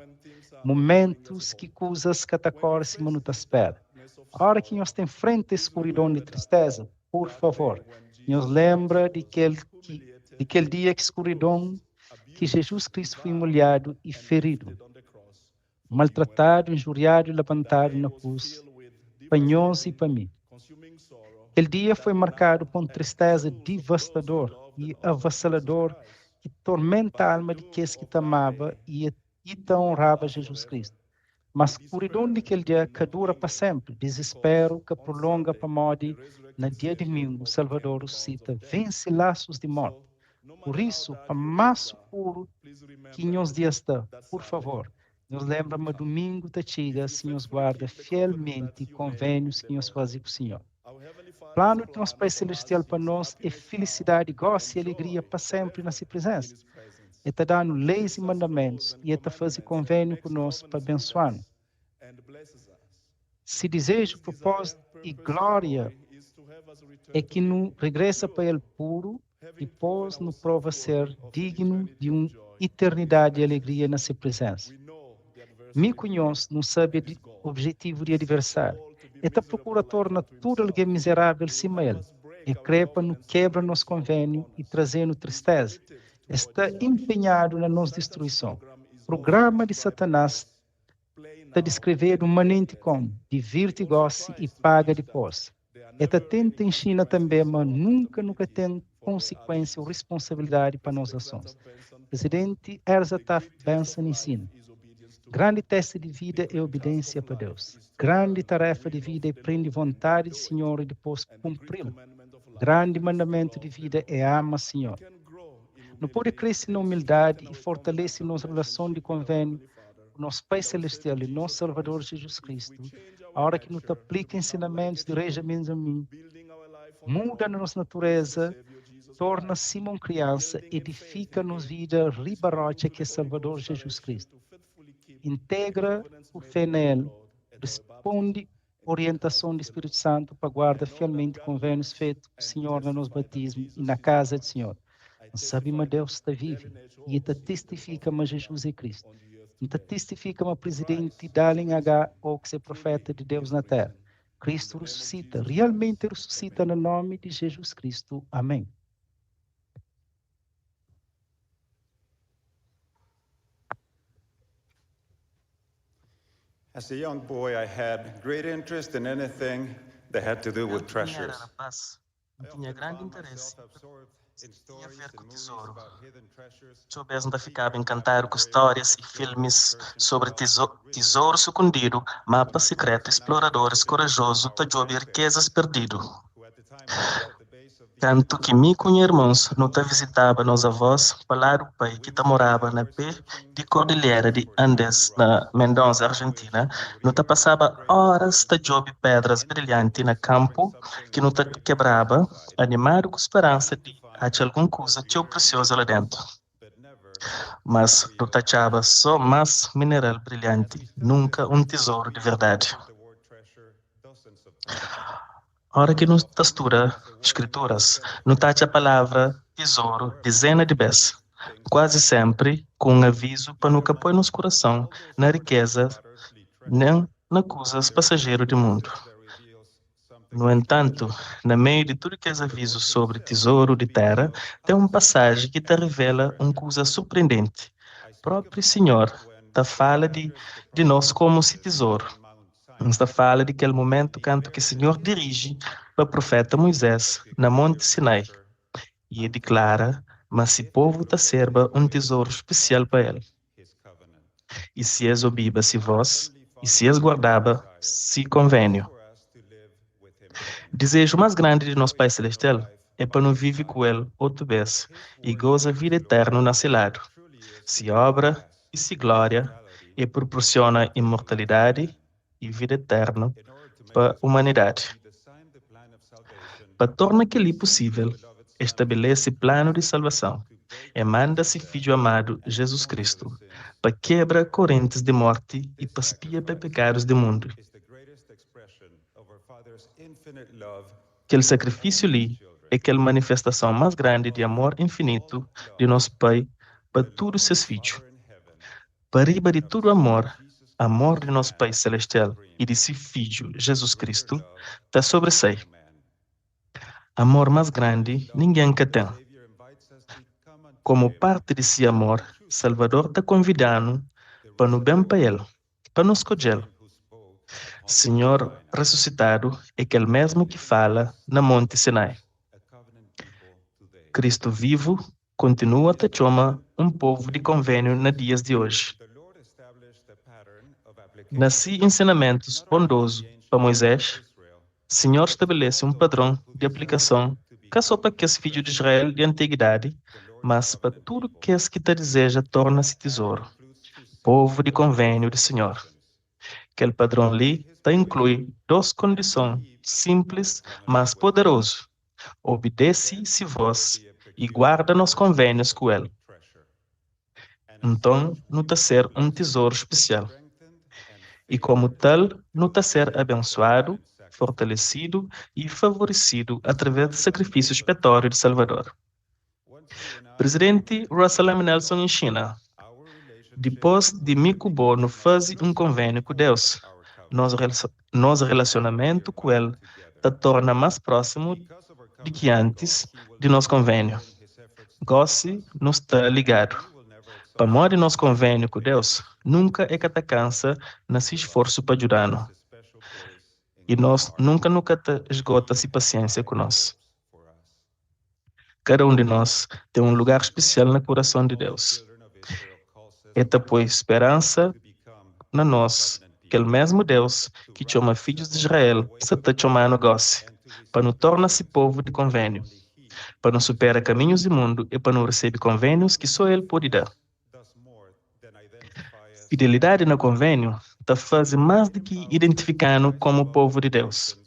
Momentos que coisas categóricas mas não te espera. A hora que nós enfrenta a escuridão e tristeza, por favor, nos lembra de aquele dia que escuridão que Jesus Cristo foi molhado e ferido, maltratado, injuriado e levantado na cruz, para nós e para mim. Aquele dia foi marcado por uma tristeza devastadora e avassaladora que tormenta a alma de aqueles que te amava e te honrava Jesus Cristo. Mas a escuridão daquele dia que dura para sempre, desespero que prolonga para a morte, no dia de domingo, o Salvador ressuscita, vence laços de morte. Por isso, para mais seguro que nos dias está, por favor, nos lembra que domingo da chega, se nos guarda fielmente convênios que nos fazem com o Senhor. O plano de nosso Pai Celestial para nós é felicidade, gozo e alegria para sempre na sua presença. E está dando leis e mandamentos e está fazendo convênio conosco para abençoar-nos. Se desejo, propósito e glória é que não regressa para ele puro, depois nos prova ser digno de uma eternidade e alegria na sua presença. Me conhece, não sabe o objetivo de adversário. Esta procura torna tudo alguém miserável cima ele. E crepa no quebra nosso convênio e trazendo tristeza. Está empenhado na nossa destruição. O programa de Satanás está descrevendo humanamente como divirte, goste e paga depois. Esta tenta ensina também, mas nunca tem consequência ou responsabilidade para nossas ações. Presidente Erzataf Benson ensina. Grande teste de vida é obediência para Deus. Grande tarefa de vida é prender vontade do Senhor e depois cumpri-la. Grande mandamento de vida é ama o Senhor. Não pode crescer na humildade e fortalecer nossa relação de convênio com nosso Pai Celestial e nosso Salvador Jesus Cristo. A hora que nos aplica ensinamentos de Rei Benjamin, muda a nossa natureza, torna-se uma criança, edifica-nos vida ribarote que é Salvador Jesus Cristo. Integra o fé nele, responde orientação do Espírito Santo para guardar fielmente convênios feitos com o Senhor no nosso batismo e na casa do Senhor. Sabemos que Deus está vivo e está testifica que Jesus é Cristo. Está testifica que o presidente Dallin H. Oaks é profeta de Deus na terra. Cristo ressuscita, realmente ressuscita no nome de Jesus Cristo. Amém. As a young boy, I had great interest in anything that had to do with treasures. Não tinha grande interesse. Tinha a ver com o tesouro. Jovens ainda ficava encantado com histórias e filmes sobre tesouro escondido, mapa secreto, exploradores corajosos, tajove riquezas perdido. Tanto que me com irmãos não te visitava nos avós, para o pai que morava na pé de Cordilheira de Andes, na Mendonça, Argentina, não te passava horas tajove pedras brilhantes na campo, que não te quebrava, animado com esperança de achar alguma coisa tão preciosa lá dentro. Mas não te achava só mais mineral brilhante, nunca um tesouro de verdade. Hora que nos textura escrituras, não tacha a palavra tesouro dezena de vezes, quase sempre com um aviso para nunca pôr nos coração na riqueza, nem na coisas passageiras do mundo. No entanto, no meio de tudo que é aviso sobre tesouro de terra, tem uma passagem que te revela uma coisa surpreendente. O próprio Senhor te fala de nós como se tesouro. Nos fala de aquele momento quando que o Senhor dirige para o profeta Moisés na Monte Sinai. E ele declara, mas se povo te serva um tesouro especial para ele. E se és obiba se vós, e se és guardaba se convênio. Desejo mais grande de nosso Pai Celestial é para não viver com ele outra vez e goza a vida eterna na seu lado. Se obra e se glória e proporciona imortalidade e vida eterna para a humanidade. Para tornar aquilo possível, estabelece plano de salvação e manda-se Filho amado Jesus Cristo para quebrar correntes de morte e para expiar pecados do mundo. Aquele sacrifício ali é aquela manifestação mais grande de amor infinito de nosso Pai para todos os seus filhos. Para riba de todo amor de nosso Pai Celestial e de seu Filho Jesus Cristo, está sobre si. Amor mais grande ninguém que tem. Como parte de seu amor, Salvador está convidando para no bem para ele, para nos escolher. Senhor ressuscitado é aquele mesmo que fala na Monte Sinai. Cristo vivo continua a chamar um povo de convênio nos dias de hoje. Nesses ensinamentos bondosos para Moisés, Senhor estabelece um padrão de aplicação não só para aqueles filhos de Israel de antiguidade, mas para tudo que te deseja torna-se tesouro, povo de convênio do Senhor. Aquele padrão ali inclui duas condições simples, mas poderosas. Obedece-se vós e guarda nos convênios com ele. Então, não está ser um tesouro especial. E como tal, não está ser abençoado, fortalecido e favorecido através do sacrifício expiatório de Salvador. Presidente Russell M. Nelson em China, depois de Mikubo não fazer um convênio com Deus, nosso relacionamento com ele se torna mais próximo do que antes de nosso convênio. Gosse nos está ligado. Para amor de nosso convênio com Deus, nunca é que te cansa nesse esforço para ajudar-nos. E nós nunca esgota essa paciência com nós. Cada um de nós tem um lugar especial no coração de Deus. Esta pois esperança na nós, aquele mesmo Deus que chama filhos de Israel, se está chamando gosse, para nos tornar-se povo de convênio, para não superar caminhos imundos e para não receber convênios que só Ele pode dar. Fidelidade no convênio está fazendo mais do que identificando como povo de Deus.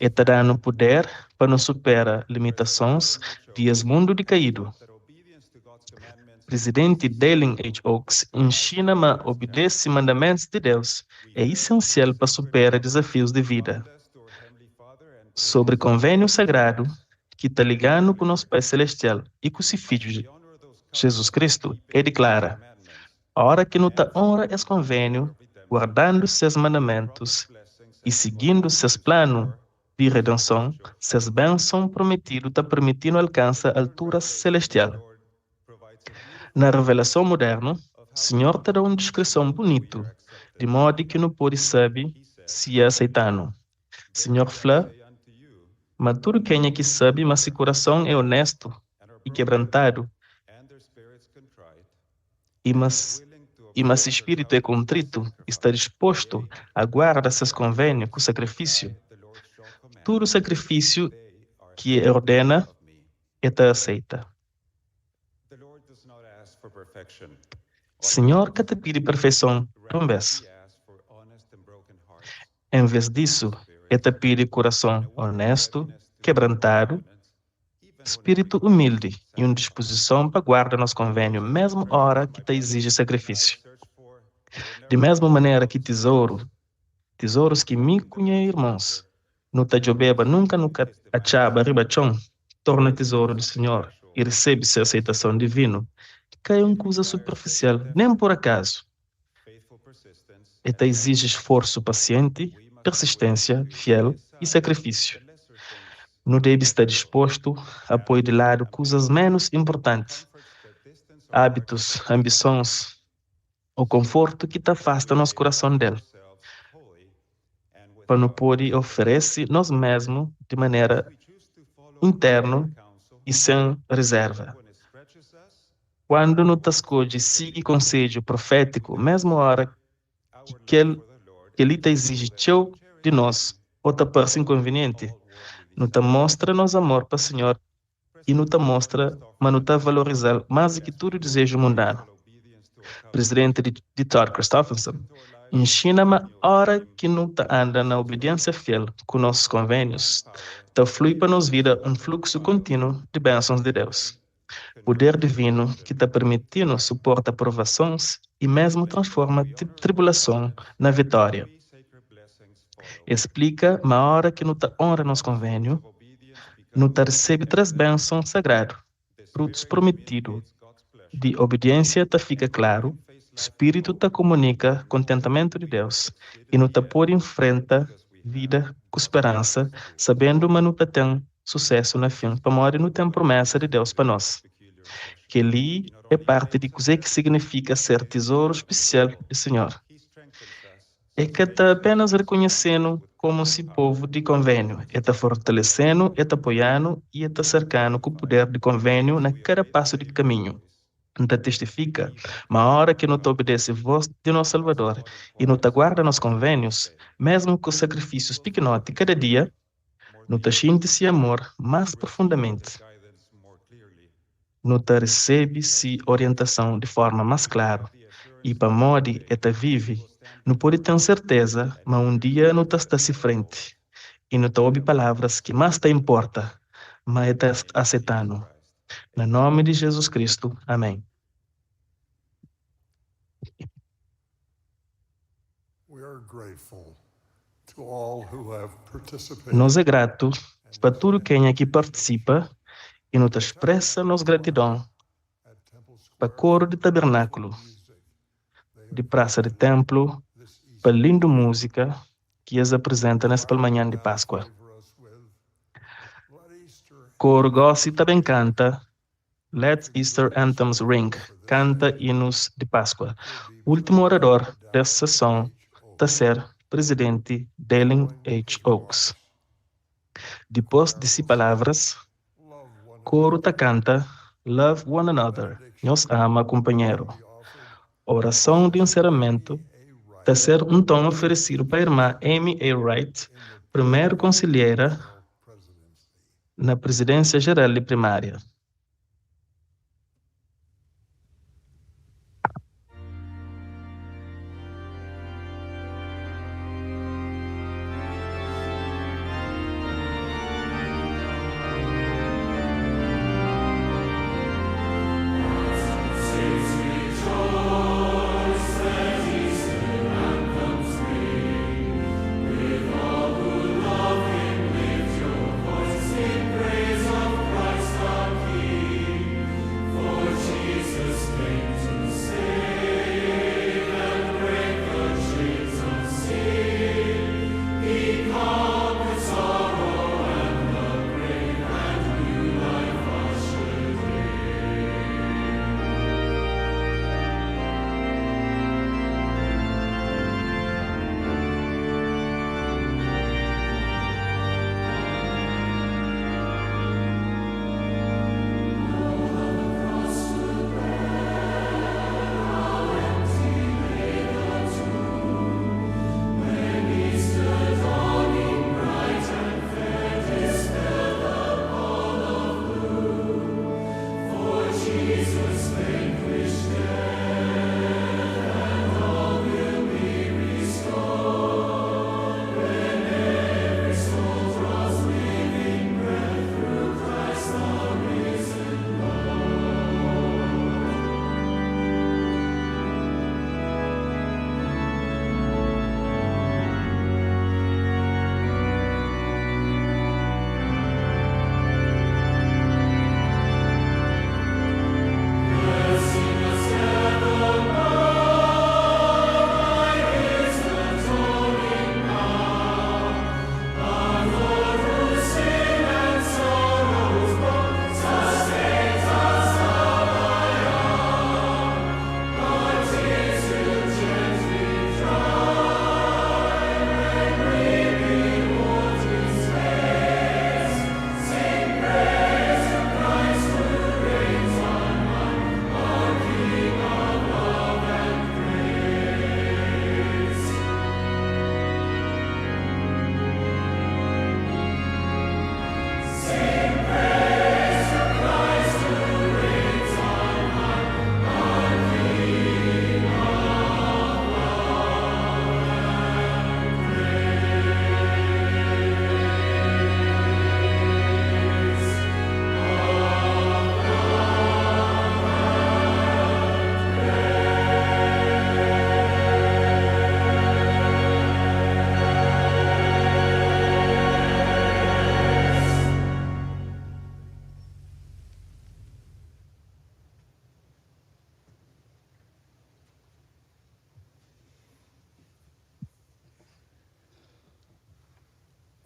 Está dando poder para não superar limitações dias mundo decaído. Presidente Dallin H. Oaks ensina que obedecer mandamentos de Deus é essencial para superar desafios de vida. Sobre convênio sagrado que está ligando com nosso Pai Celestial e com seu Filho Jesus Cristo, ele declara: a hora que não está honra esse convênio, guardando seus mandamentos e seguindo seus planos de redenção, seus bênçãos prometidos está permitindo alcançar a altura celestial. Na revelação moderna, o Senhor te dá uma descrição bonita, de modo que não pode saber se é aceitando. O Senhor fala, mas tudo quem é que sabe, mas seu coração é honesto e quebrantado, e mas seu espírito é contrito, está disposto a guardar seus convênios com sacrifício. Todo sacrifício que ordena, está aceita. Senhor, que te pede perfeição, uma vez. Em vez disso, te pede coração honesto, quebrantado, espírito humilde e uma disposição para guardar nosso convênio, mesmo hora que te exige sacrifício. De mesma maneira que tesouros que me cunham irmãos, no tajobeba nunca achaba ribachão, torna tesouro do Senhor e recebe sua aceitação divina. Cai uma coisa superficial, nem por acaso. Esta exige esforço paciente, persistência, fiel e sacrifício. Não deve estar disposto a pôr de lado coisas menos importantes, hábitos, ambições ou conforto que te afasta nosso coração dele, para não poder oferecer nós mesmos de maneira interna e sem reserva. Quando não te escolhe seguir conselho profético, mesmo a hora que ele te exige teu de nós, ou te parece inconveniente, não te mostra nosso amor para o Senhor e não te mostra, mas não te valorizar mais do que tudo desejo mundano. Presidente de Todd Christofferson, ensina-me a hora que não te anda na obediência fiel com nossos convênios, te flui para nos vida um fluxo contínuo de bênçãos de Deus. Poder divino que te permitindo suportar provações e mesmo transforma tribulação na vitória. Explica a hora que não te honra nos convênios, não te recebe 3 bênçãos sagradas, frutos prometidos. De obediência te fica claro, o Espírito te comunica contentamento de Deus e não te pôr em frente vida com esperança, sabendo que não te tem sucesso na fim, para morrer não tem promessa de Deus para nós. Que ali é parte de coisa que significa ser tesouro especial do Senhor. É que está apenas reconhecendo como se povo de convênio, está fortalecendo, está apoiando e está cercando com o poder de convênio na cada passo de caminho. Não te testifica, mas a hora que não te obedece a voz de nosso Salvador e não te guarda nos convênios, mesmo com sacrifícios pequenotes cada dia, não te sente esse amor mais profundamente. Não te recebe essa orientação de forma mais clara e para modo é te vive. Não pode ter certeza, mas um dia não te está se frente e não te ouve palavras que mais te importa, mas é te aceitando. No nome de Jesus Cristo. Amém. Nós é grato para tudo quem aqui participa e nos expressa nossa gratidão para coro de tabernáculo, de praça de templo, para linda música que eles apresentam nesta manhã de Páscoa. Coro gosta e também canta Let Easter Anthems Ring, canta hinos de Páscoa. O último orador dessa sessão está ser presidente Dalen H. Oaks. Depois de essas palavras, coro ta canta Love One Another, nos ama companheiro. Oração de encerramento está ser um tom oferecido para a irmã Amy A. Wright, primeira conselheira na presidência geral de primária. Praise of Christ our King.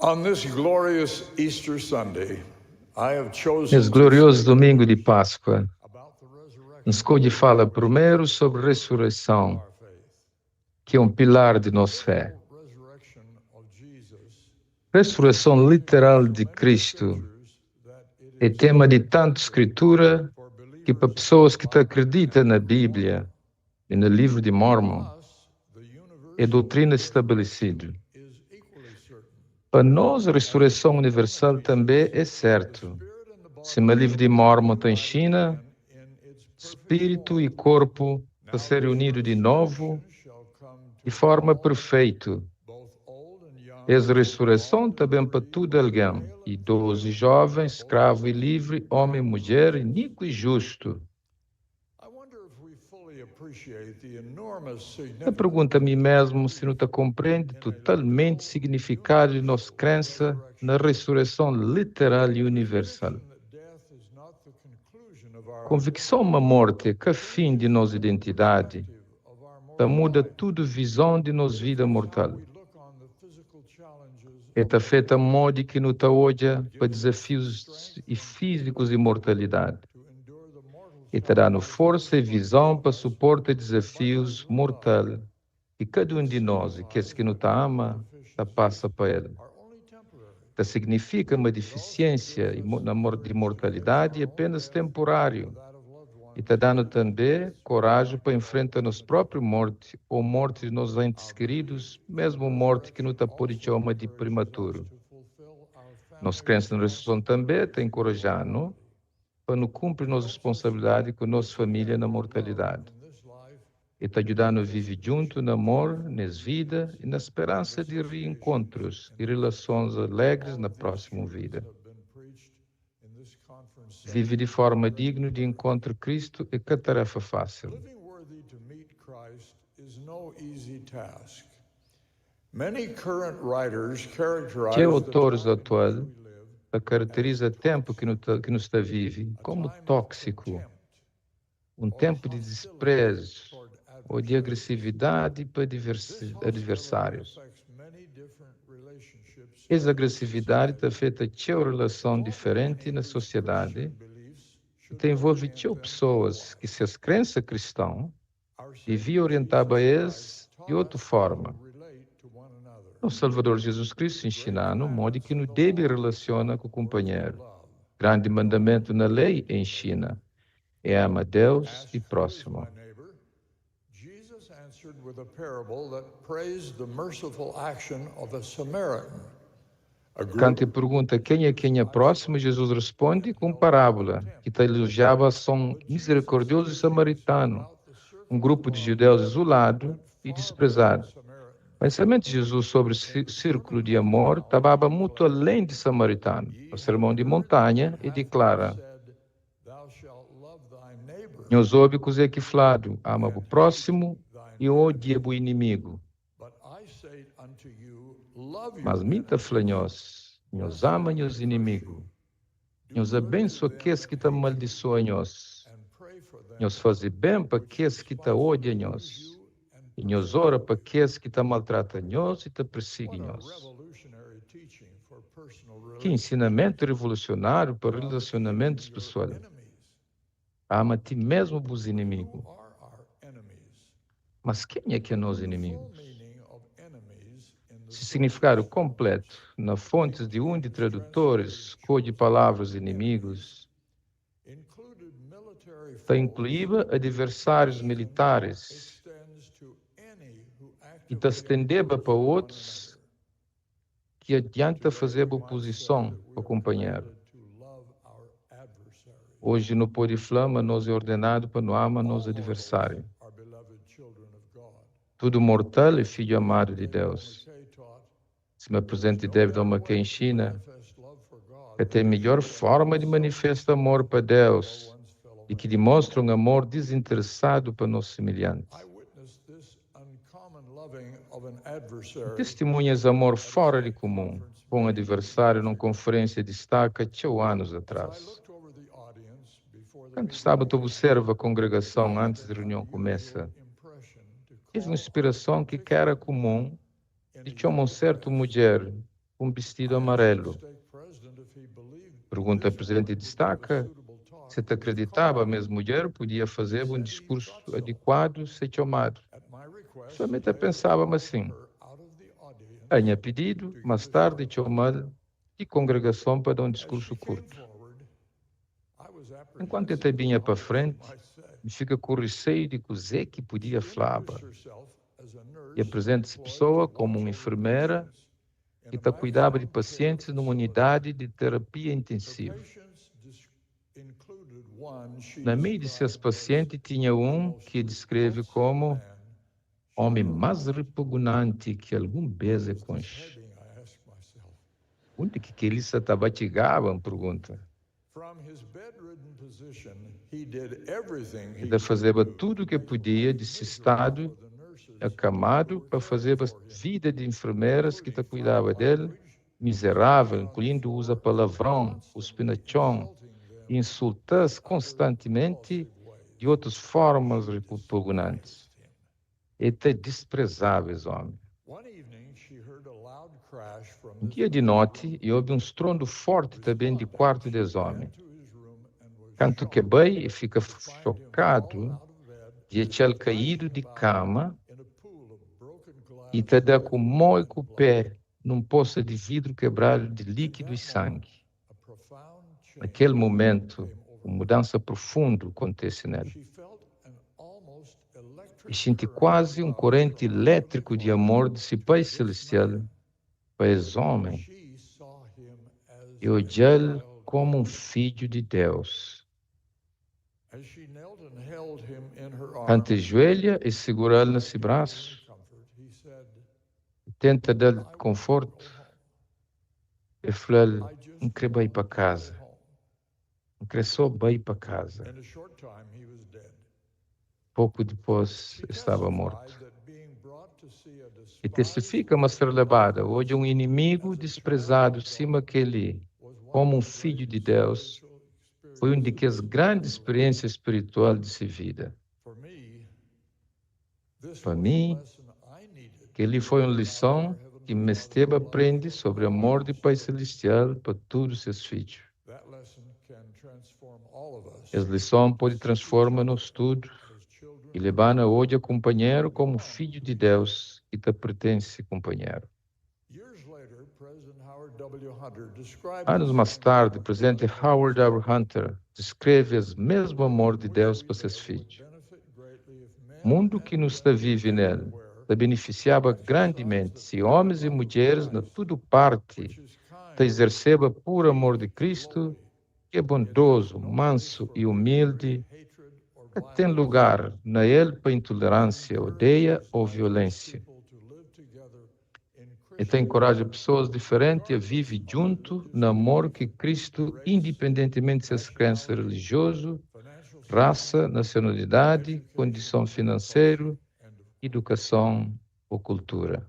On this glorious Easter Sunday, I have chosen Nesse glorioso domingo de Páscoa, escolhi falar primeiro sobre a ressurreição, que é um pilar de nossa fé. Ressurreição literal de Cristo é tema de tanta escritura que para pessoas que acreditam na Bíblia e no livro de Mormon, é doutrina estabelecida. Para nós, a ressurreição universal também é certo. Se no livro de Mormon está em China, espírito e corpo para ser unidos de novo de forma perfeita. Essa ressurreição também para todo alguém, idoso e jovem, escravo e livre, homem e mulher, rico e justo. Eu pergunto a mim mesmo se não compreende totalmente o significado de nossa crença na ressurreição literal e universal. Convicção uma morte que é fim de nossa identidade, muda toda a visão de nossa vida mortal. Está feita a modo que não está olha para desafios físicos de mortalidade. Está dando força e visão para suportar desafios mortais. E cada um de nós, que é que não está ama, passa para ele. Isso significa uma deficiência de mortalidade apenas temporário. E está dando também coragem para enfrentar nossa própria morte ou morte de nossos entes queridos, mesmo morte que não está por chamar de prematuro. Nossa crença na ressurreição também está encorajando para não cumprir nossa responsabilidade com nossa família na mortalidade. E está ajudando a viver junto no amor, na vida e na esperança de reencontros e relações alegres na próxima vida. Vive de forma digna de encontrar Cristo é que tarefa fácil. Que autores atuais caracteriza o tempo que nos está vive como tóxico, um tempo de desprezo ou de agressividade para adversários. Essa agressividade está feita de uma relação diferente na sociedade e envolve pessoas que se as crenças cristãs deviam orientar a eles de outra forma. O Salvador Jesus Cristo ensina no modo que não deve relacionar com o companheiro. Grande mandamento na lei ensina é ama Deus e próximo. Quando pergunta quem é próximo, Jesus responde com parábola, que elogiava a ação misericordioso samaritano, um grupo de judeus isolado e desprezado. O pensamento de Jesus sobre o círculo de amor estava muito além de samaritano. O sermão de montanha e declara: nós ouvimos que falado, ama o próximo e odia o inimigo. Mas minta fala nós ama os inimigos, nós abençoa aqueles que te amaldiçoam nós faz bem para aqueles que te odiam nós, e nós ora para aqueles que te maltratam nós e te perseguem nós. Que ensinamento revolucionário para relacionamentos pessoais. Ama a ti mesmo os inimigos. Mas quem é que é nosso inimigo? Se significado completo, na fontes de de tradutores, de palavras inimigos, está incluída adversários militares e está estendida para outros que adianta fazer oposição ao companheiro. Hoje no pôr de flama, nós é ordenado para não amar nosso adversário. Todo mortal é filho amado de Deus. Se me apresente David aqui em China, é a melhor forma de manifestar amor para Deus e que demonstra um amor desinteressado para nossos semelhantes. Testemunhas amor fora de comum, com um adversário numa conferência destaca 8 anos atrás. Quando estava a observar a congregação antes da reunião começa, tive uma inspiração que era comum de uma certa mulher com um vestido amarelo. Pergunta ao presidente e destaca se te acreditava mesmo mulher podia fazer um discurso adequado ser chamado. Somente pensava assim. Tinha pedido, mais tarde, chamar de congregação para dar um discurso curto. Enquanto ele vinha para frente, me fica com receio de que que podia falar. E apresenta-se pessoa como uma enfermeira que cuidava de pacientes numa unidade de terapia intensiva. Na meio de seus pacientes tinha um que descreve como homem mais repugnante que algum vez eu conheço. Onde que ele se tabatigava, pergunta. Ele fazia tudo o que podia desse estado acamado para fazer a vida de enfermeiras que cuidava dele, miserável, incluindo usa palavrão, cuspinachão, e insultar-se constantemente de outras formas repugnantes. Ele desprezava esse homem. Um dia de noite, houve um estrondo forte também de quarto desse homem. Canto que bem e fica chocado de ele caído de cama e dá com mão e com o pé num poço de vidro quebrado de líquido e sangue. Naquele momento, uma mudança profunda acontece nele. E sente quase um corrente elétrico de amor de seu Pai Celestial para esse homem. E olhá-lo como um filho de Deus. Ante joelha e segura-lo nesse braço. Tenta dar conforto. E fala, não quero bem para casa. Não quero só bem para casa. Pouco depois estava morto. E testifica uma ser levada. Hoje um inimigo desprezado cima que ele, como um filho de Deus, foi uma das grandes experiências espirituais de sua vida. Para mim, que ele foi uma lição que me esteve aprende sobre o amor do Pai Celestial para todos os seus filhos. Essa lição pode transformar nós tudo e levar hoje a companheiro como filho de Deus que te pertence companheiro. Anos mais tarde, o presidente Howard R. Hunter descreve o mesmo amor de Deus para seus filhos. O mundo que nos vive nele te beneficiava grandemente se homens e mulheres na toda parte te exerceba por amor de Cristo, que é bondoso, manso e humilde, que tem lugar na ele para intolerância, odeia ou violência. E te encoraja pessoas diferentes a viver junto no amor que Cristo, independentemente de suas crenças religiosas, raça, nacionalidade, condição financeira, educação ou cultura.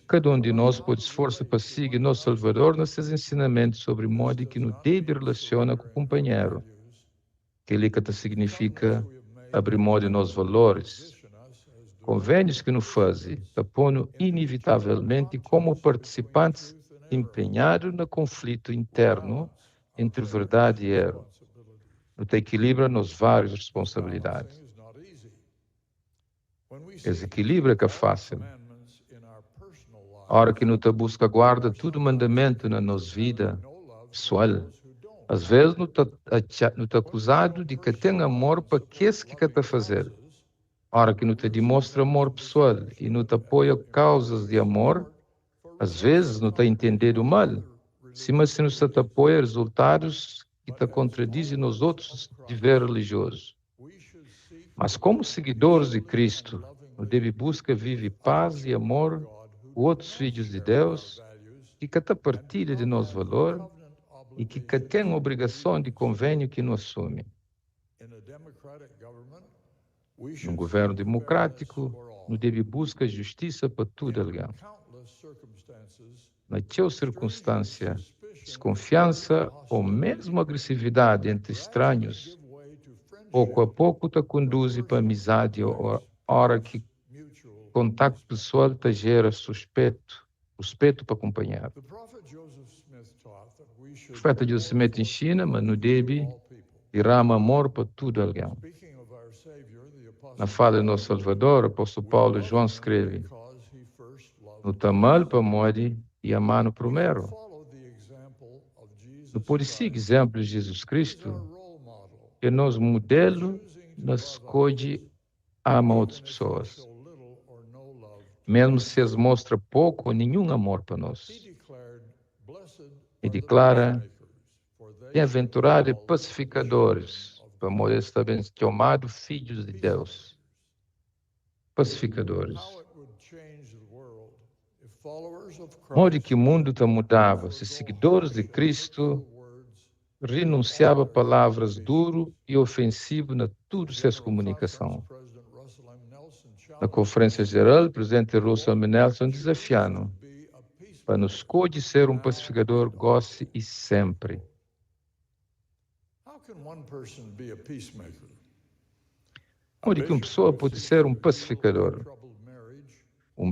Cada um de nós pode esforçar para seguir nosso Salvador nesses ensinamentos sobre o modo que nos deve relacionar com o companheiro, que ele que significa abrir mão de nossos valores, convênios que nos fazem, pondo inevitavelmente como participantes empenhados no conflito interno entre verdade e erro. Nos equilibra nas várias responsabilidades. Esse equilíbrio é fácil. A hora que nos busca guarda todo mandamento na nossa vida pessoal, às vezes nos acusado de que tem amor para aqueles que está fazer. A hora que nos demonstra amor pessoal e nos apoia causas de amor, às vezes nos entendendo mal, mas se nos apoia resultados que contradizem nos outros deveres religiosos. Mas como seguidores de Cristo, nós devemos buscar viver paz e amor com outros filhos de Deus, que cada partilha de nosso valor e que tem a obrigação de convênio que nos assume. Num governo democrático, nós devemos buscar justiça para todo alguém. Na tal circunstância, desconfiança ou mesmo agressividade entre estranhos, pouco a pouco te conduz para a amizade, hora que contacto pessoal te gera suspeito para acompanhar. The prophet Joseph Smith taught that we O should profeta Joseph Smith ensina, mas não deve derrama amor para todo alguém. Speaking of our Savior, the Na Apostle fala do nosso Salvador, o apóstolo Paulo João escreve: because he first loved no tamal para morrer e amar no primeiro. follow the example of Jesus No por esse Christ, exemplo de Jesus Cristo, role model, que nos modelo na escolha ama outras pessoas, show little or no love. mesmo se eles mostram pouco ou nenhum amor para He nós. declared, "Blessed E are the declara: peacemakers, for they bem-aventurados e pacificadores, para morrer também chamados filhos de Deus. Pacificadores. how it would change the world if followers of Modo Christ que o mundo te mudava se seguidores de Cristo renunciavam a palavras duras e ofensivas na tudo suas comunicação. President Russell M. Nelson Na conferência geral, o presidente Russell M. Nelson desafiando para nos escolher ser pacificador, goste e sempre. How can one person be a peacemaker? Modo que uma pessoa pode ser pacificador.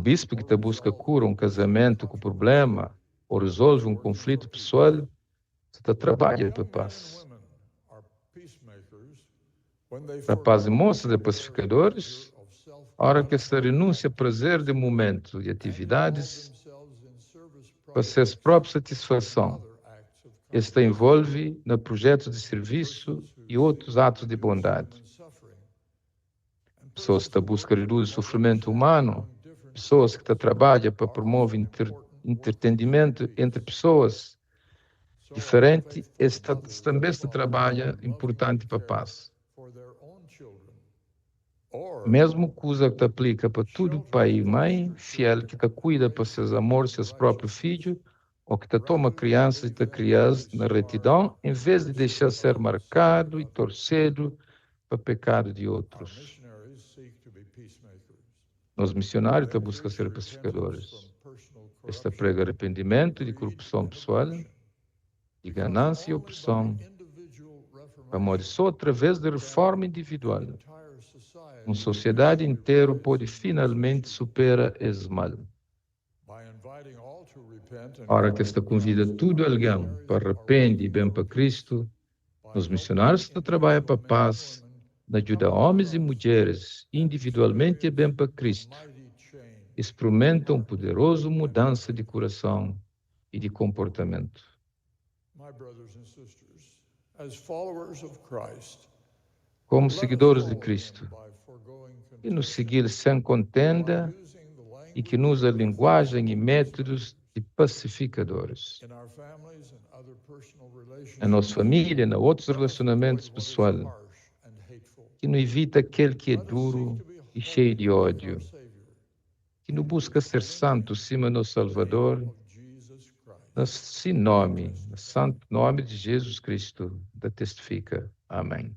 Bispo que te busca cura casamento com problema ou resolve conflito pessoal, você trabalha para a paz. Rapazes e moças de pacificadores, a hora que se renuncia a prazer de momento e atividades para sua própria satisfação, esta envolve no projeto de serviço e outros atos de bondade. Pessoas que buscam reduzir o sofrimento humano, pessoas que trabalham para promover entendimento entre pessoas diferentes, também trabalha importante para a paz. Mesmo coisa que aplica para todo pai e mãe, fiel que cuida para seus amores, seus próprios filhos, ou que toma crianças e crianças na retidão, em vez de deixar ser marcado e torcido para pecado de outros. Nós missionários buscamos ser pacificadores. Esta prega arrependimento de corrupção pessoal, de ganância e opressão, para morrer só através da reforma individual. Uma sociedade inteira pode finalmente superar esse mal. Ora que esta convida tudo alguém para arrepender e bem para Cristo, os missionários trabalham para a paz, na ajuda homens e mulheres, individualmente e bem para Cristo, experimentam poderosa mudança de coração e de comportamento. Como seguidores de Cristo, e nos seguir sem contenda e que nos a linguagem e métodos de pacificadores. Na nossa família, em outros relacionamentos pessoais, que não evita aquele que é duro e cheio de ódio, que não busca ser santo acima do nosso Salvador, no santo nome de Jesus Cristo, da testifica. Amém.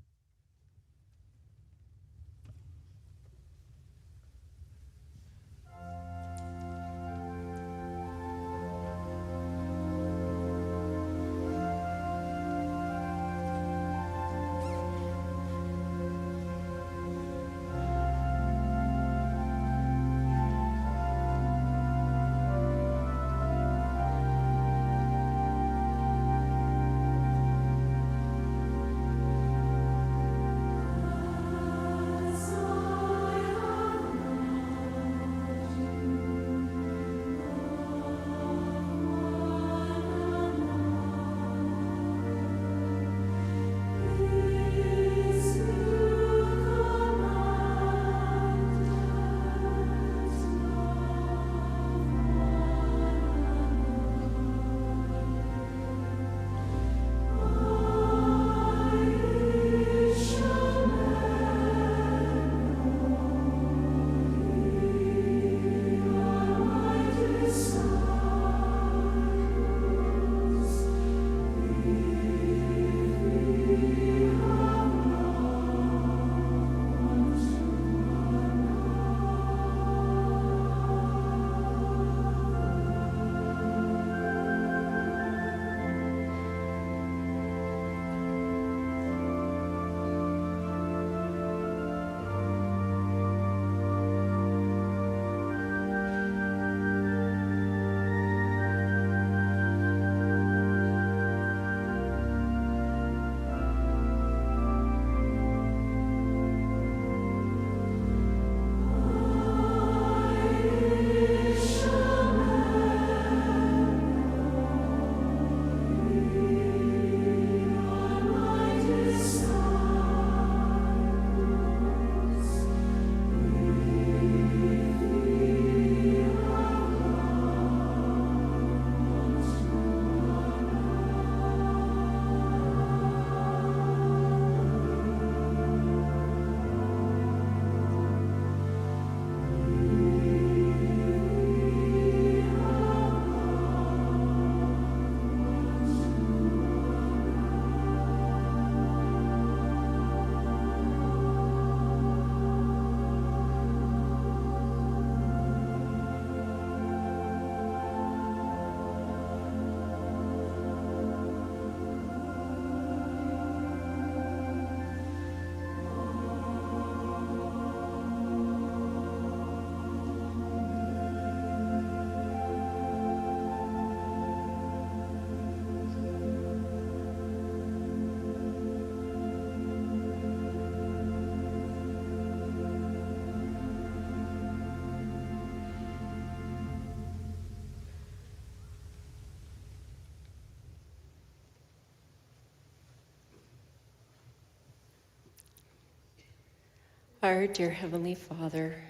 Our dear Heavenly Father,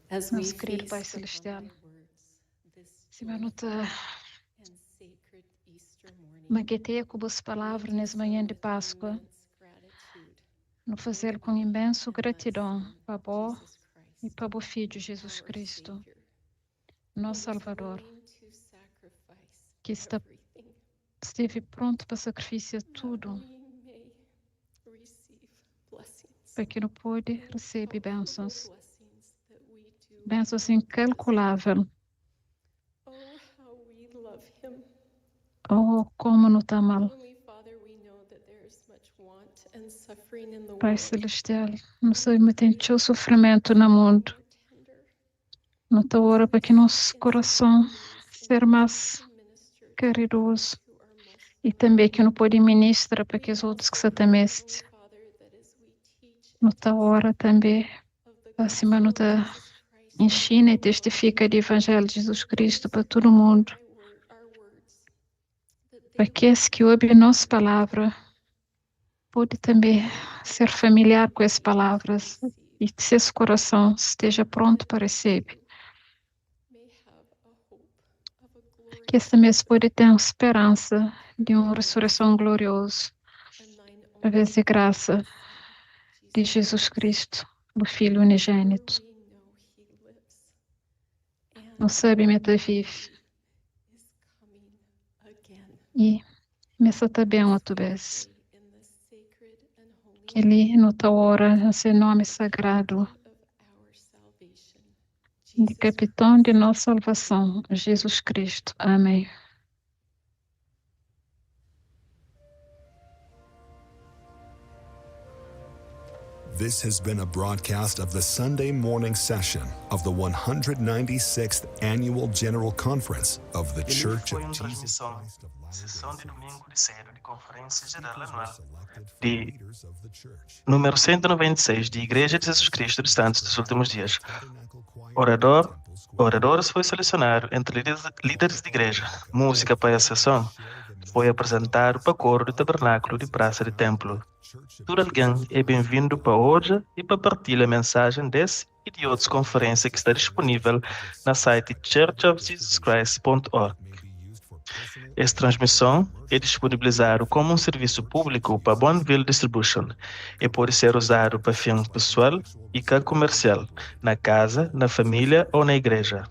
as we Nosso querido Pai feast Celestial, se upon minuta and sacred Easter morning, magueteia com as palavras nessa manhã de Páscoa, no fazer com imenso gratidão para o e para o Filho Jesus Cristo, nosso Salvador, que esteve pronto para sacrificar tudo, para que não pôde receber bênçãos, bênçãos incalculáveis. Oh, como não está mal. Pai Celestial, não sabemos que tem sofrimento no mundo. Não está hora para que nosso coração seja mais caridoso e também que não pode ministrar para que os outros que se temeste. Não está hora também para cima não está ensina e testifica do Evangelho de Jesus Cristo para todo mundo. Para que esse que ouve nossa palavra pode também ser familiar com as palavras e que seu coração esteja pronto para receber. Que esse mês pode ter a esperança de uma ressurreição gloriosa, através da graça de Jesus Cristo, o Filho unigênito. Não sabe meta vive. E mesa também outra vez. Que ele nota hora em seu nome sagrado de capitão de nossa salvação, Jesus Cristo. Amém. This has been a broadcast of the Sunday morning session of the 196th Annual General Conference of the Church of Jesus Christ of Sessão de domingo de cedo de Conferência Geral Anual de número 196 de Igreja de Jesus Cristo dos Santos dos Últimos Dias. Oradores foi selecionado entre líderes de igreja. Música para a sessão foi apresentado para o coro do Tabernáculo de Praça de Templo. Todo alguém é bem-vindo para hoje e para partilhar a mensagem desse e de outras conferências que está disponível na site churchofjesuschrist.org. Esta transmissão é disponibilizada como um serviço público para Bonneville Distribution e pode ser usado para fins pessoal e comercial, na casa, na família ou na igreja.